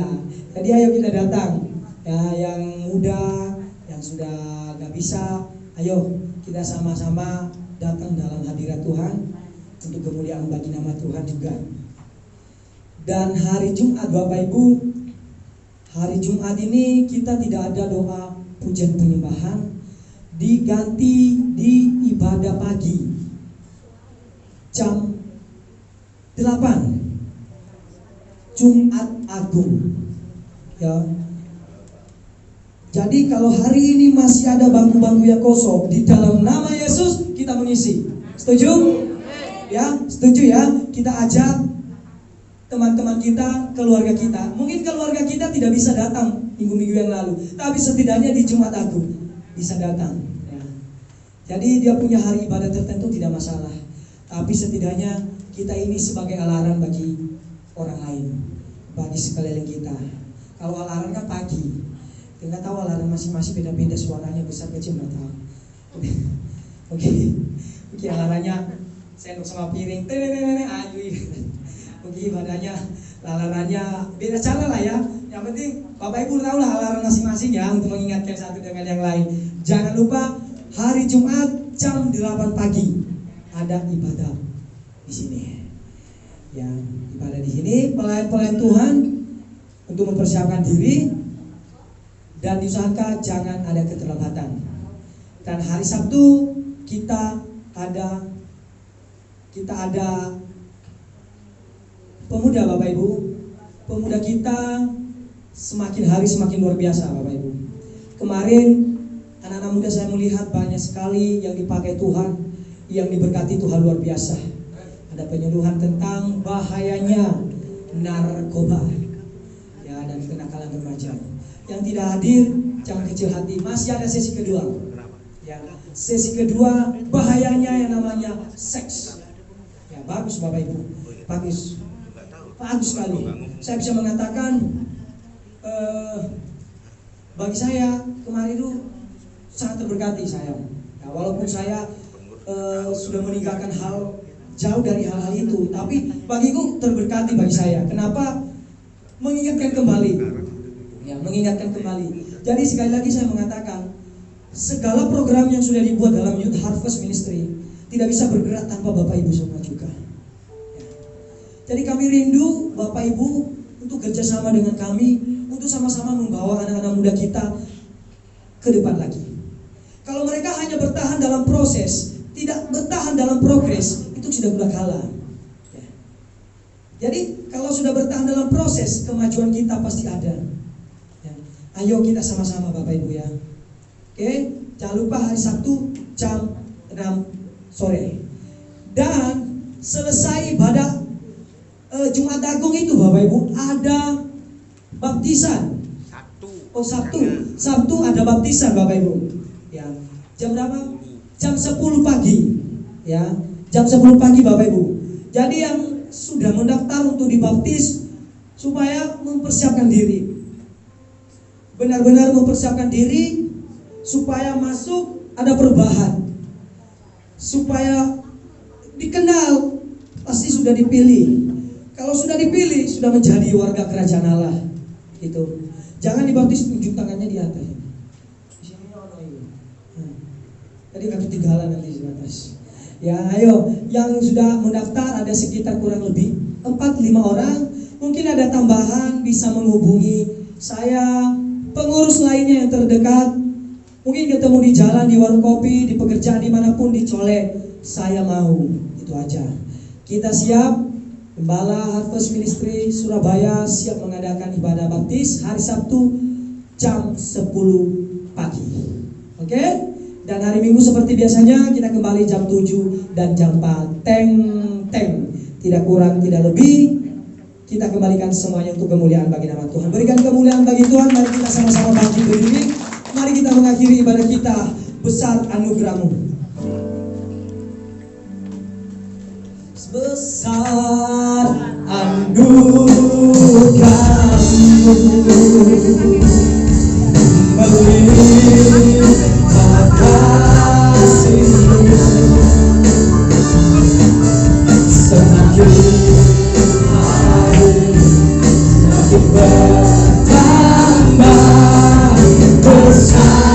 Jadi ayo kita datang, ya, yang muda, yang sudah gak bisa, ayo kita sama-sama datang dalam hadirat Tuhan untuk kemuliaan bagi nama Tuhan juga. Dan hari Jumat Bapak Ibu, hari Jumat ini kita tidak ada doa pujian penyembahan, diganti di ibadah pagi jam 8, Jumat Agung. Ya. Jadi kalau hari ini masih ada bangku-bangku yang kosong, di dalam nama Yesus kita mengisi. Setuju? Ya, setuju ya. Kita ajak teman-teman kita, keluarga kita. Mungkin keluarga kita tidak bisa datang minggu-minggu yang lalu, tapi setidaknya di Jumat Agung bisa datang. Ya. Jadi dia punya hari ibadah tertentu tidak masalah, tapi setidaknya kita ini sebagai alarm bagi orang lain, bagi sekeliling kita. Kalau alarm kan pagi, nggak tahu alarm masing-masing beda-beda suaranya, besar kecil nggak tahu. Oke, alarmnya sendok sama piring, Oke, ibadahnya, alarmnya beda cara lah ya. Yang penting Bapak Ibu tahu lah alarm masing-masing ya, untuk mengingatkan satu dengan yang lain. Jangan lupa hari Jumat jam 8 pagi ada ibadah di sini. Ya, ibadah di sini, pelayan-pelayan Tuhan untuk mempersiapkan diri dan diusahakan jangan ada keterlambatan. Dan hari Sabtu kita ada pemuda Bapak Ibu. Pemuda kita semakin hari semakin luar biasa Bapak Ibu. Kemarin anak-anak muda saya melihat banyak sekali yang dipakai Tuhan, yang diberkati Tuhan luar biasa. Ada penyuluhan tentang bahayanya narkoba, ya, dan kenakalan remaja. Yang tidak hadir jangan kecil hati, masih ada sesi kedua. Ya, sesi kedua bahayanya yang namanya seks. Ya, bagus Bapak Ibu, bagus sekali. Saya bisa mengatakan bagi saya kemarin itu sangat terberkati saya. Ya, walaupun saya sudah meninggalkan hal jauh dari hal-hal itu, tapi bagiku terberkati bagi saya. Kenapa? Mengingatkan kembali. Ya, mengingatkan kembali. Jadi sekali lagi saya mengatakan, segala program yang sudah dibuat dalam Youth Harvest Ministry tidak bisa bergerak tanpa Bapak Ibu semua juga. Ya. Jadi kami rindu Bapak Ibu untuk kerjasama dengan kami untuk sama-sama membawa anak-anak muda kita ke depan lagi. Kalau mereka hanya bertahan dalam proses, tidak bertahan dalam progres, itu sudah kalah. Ya. Jadi kalau sudah bertahan dalam proses, kemajuan kita pasti ada. Ya. Ayo kita sama-sama Bapak Ibu ya. Oke, jangan lupa hari Sabtu jam 6 sore. Dan selesai ibadah Jumat Agung itu Bapak Ibu ada baptisan. Sabtu ada baptisan Bapak Ibu. Ya. Jam berapa? Jam 10 pagi. Ya, jam 10 pagi Bapak Ibu. Jadi yang sudah mendaftar untuk dibaptis supaya mempersiapkan diri. Benar-benar mempersiapkan diri supaya masuk ada perubahan, supaya dikenal, pasti sudah dipilih. Kalau sudah dipilih, sudah menjadi warga kerajaan Allah. Gitu. Jangan dibaptis tunjuk tangannya di atas. Di sini ono ini. Tadi kaki tinggalan nanti di atas. Ya, ayo, yang sudah mendaftar ada sekitar kurang lebih 4-5 orang. Mungkin ada tambahan, bisa menghubungi saya, pengurus lainnya yang terdekat. Mungkin ketemu di jalan, di warung kopi, di pekerjaan, dimanapun, dicolek. Saya mau, itu aja. Kita siap, Gembala Harvest Ministry Surabaya siap mengadakan ibadah baptis hari Sabtu jam 10 pagi. Oke? Dan hari Minggu seperti biasanya kita kembali jam 7 dan jam 4. Teng. Tidak kurang, tidak lebih. Kita kembalikan semuanya untuk kemuliaan bagi nama Tuhan. Berikan kemuliaan bagi Tuhan. Mari kita sama-sama bangkit berdiri. Mari kita mengakhiri ibadah kita. Besar anugerah-Mu. Besar anugerah-Mu, melimpah kasih-Mu, semakin hari semakin bertambah besar.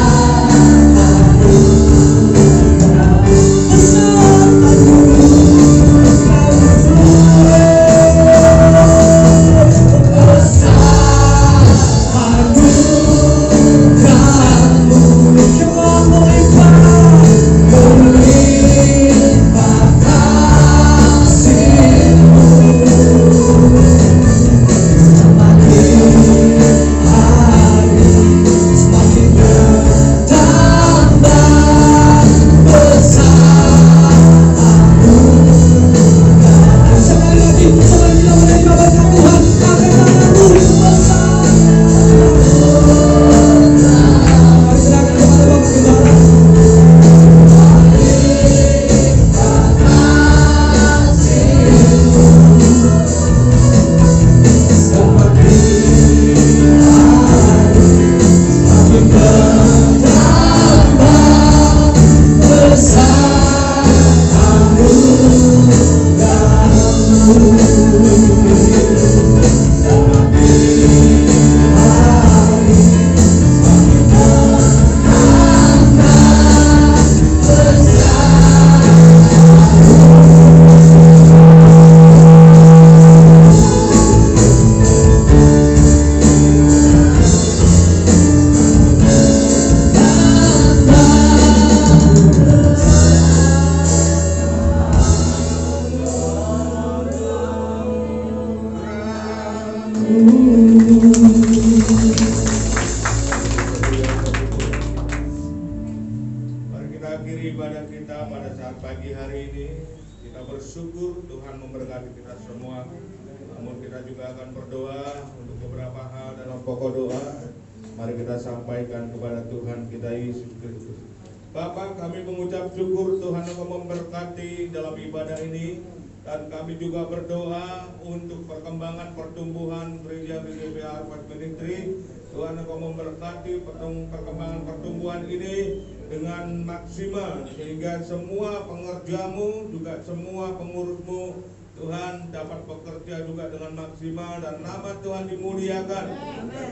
Perkembangan pertumbuhan ini dengan maksimal sehingga semua pengerjamu juga semua pengurusmu Tuhan dapat bekerja juga dengan maksimal dan nama Tuhan dimuliakan.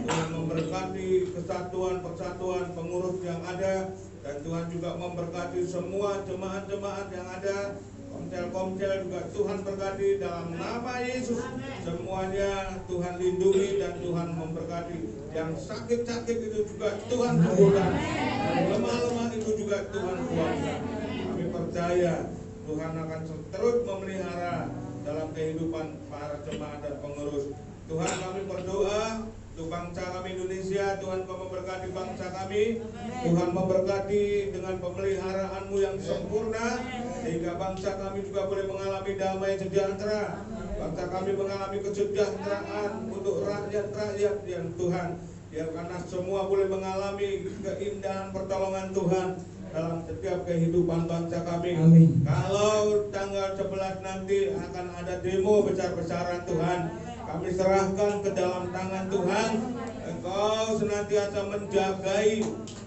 Tuhan memberkati kesatuan persatuan pengurus yang ada Dan Tuhan juga memberkati semua jemaat-jemaat yang ada, komsel-komsel juga Tuhan berkati dalam nama Yesus. Semuanya Tuhan lindungi dan Tuhan memberkati. Yang sakit-sakit itu juga Tuhan sembuhkan. Yang lemah-lemah itu juga Tuhan kuatkan. Kami percaya Tuhan akan terus memelihara dalam kehidupan para jemaat dan pengurus. Tuhan, kami berdoa untuk bangsa kami Indonesia. Tuhan, Kau memberkati bangsa kami. Tuhan memberkati dengan pemeliharaanmu yang sempurna, sehingga bangsa kami juga boleh mengalami damai sejahtera. Bangsa kami mengalami kesejahteraan untuk rakyat-rakyat yang Tuhan. Biarkanlah semua boleh mengalami keindahan pertolongan Tuhan dalam setiap kehidupan bangsa kami. Amin. Kalau tanggal 11 nanti akan ada demo besar-besaran Tuhan, kami serahkan ke dalam tangan Tuhan. Engkau senantiasa menjagai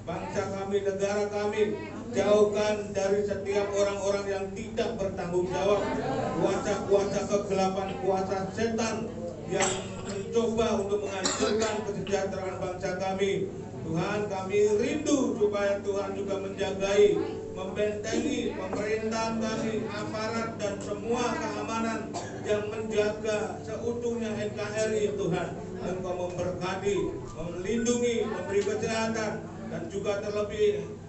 bangsa kami, negara kami. Jauhkan dari setiap orang-orang yang tidak bertanggung jawab, kuasa-kuasa kegelapan, kuasa setan yang mencoba untuk menghancurkan kesejahteraan bangsa kami. Tuhan, kami rindu supaya Tuhan juga menjagai, membentengi pemerintahan kami, aparat dan semua keamanan yang menjaga seutuhnya NKRI. Tuhan, Engkau memberkati, melindungi, memberi kesehatan, dan juga terlebih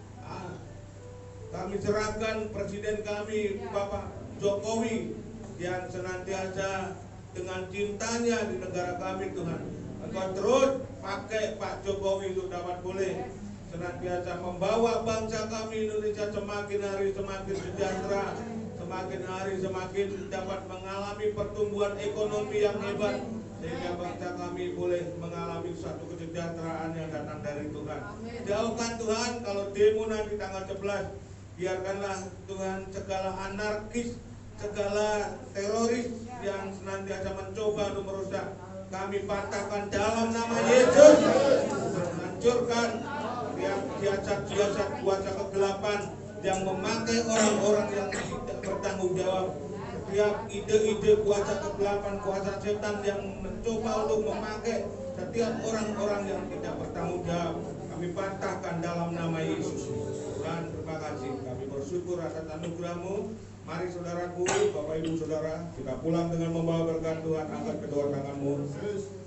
kami serahkan Presiden kami Bapak Jokowi yang senantiasa dengan cintanya di negara kami. Tuhan, Engkau terus pakai Pak Jokowi untuk dapat boleh senantiasa membawa bangsa kami Indonesia semakin hari semakin sejahtera, semakin hari semakin dapat mengalami pertumbuhan ekonomi yang hebat, sehingga bangsa kami boleh mengalami satu kesejahteraan yang datang dari Tuhan. Jauhkan Tuhan kalau demo nanti tanggal 11, biarkanlah Tuhan segala anarkis, segala teroris yang senantiasa mencoba untuk merusak, kami patahkan dalam nama Yesus. Hancurkan siasat-siasat kuasa kegelapan yang memakai orang-orang yang tidak bertanggung jawab. Setiap ide-ide kuasa kegelapan, kuasa setan yang mencoba untuk memakai setiap orang-orang yang tidak bertanggung jawab, kami patahkan dalam nama Yesus. Tuhan, terima kasih. Kami bersyukur atas anugerah-Mu. Mari saudaraku, Bapak Ibu Saudara, kita pulang dengan membawa berkat Tuhan. Angkat kedua tanganmu.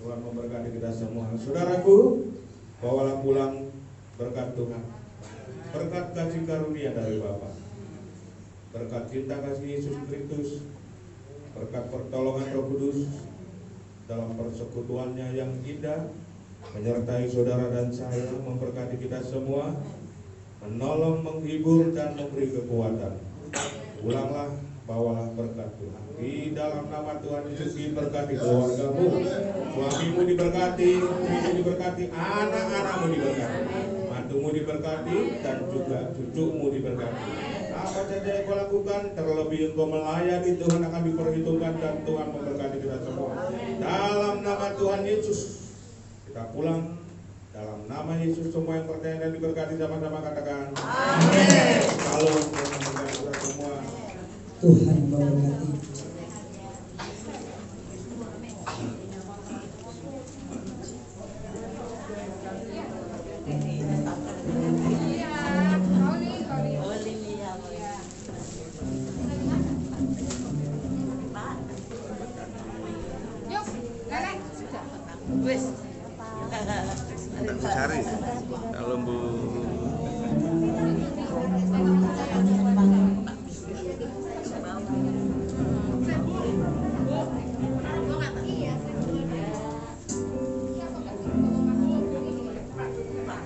Tuhan memberkati kita semua. Saudaraku, bawalah pulang berkat Tuhan. Berkat kasih karunia dari Bapa, berkat cinta kasih Yesus Kristus, berkat pertolongan Roh Kudus dalam persekutuannya yang indah, menyertai saudara dan saya, memberkati kita semua, menolong, menghibur, dan memberi kekuatan. Ulanglah, bawalah berkat Tuhan. Di dalam nama Tuhan Yesus diberkati keluargamu, suamimu diberkati, istrimu diberkati, anak-anakmu diberkati, mantumu diberkati, dan juga cucumu diberkati. Apa saja yang kau lakukan, terlebih engkau melayani, Tuhan akan diperhitungkan dan Tuhan memberkati kita semua. Dalam nama Tuhan Yesus, kita pulang. Dalam nama Yesus, semua yang percaya dan diberkati sama-sama katakan amin. Salam, Tuhan memberkati kita semua. Tuhan memberkati.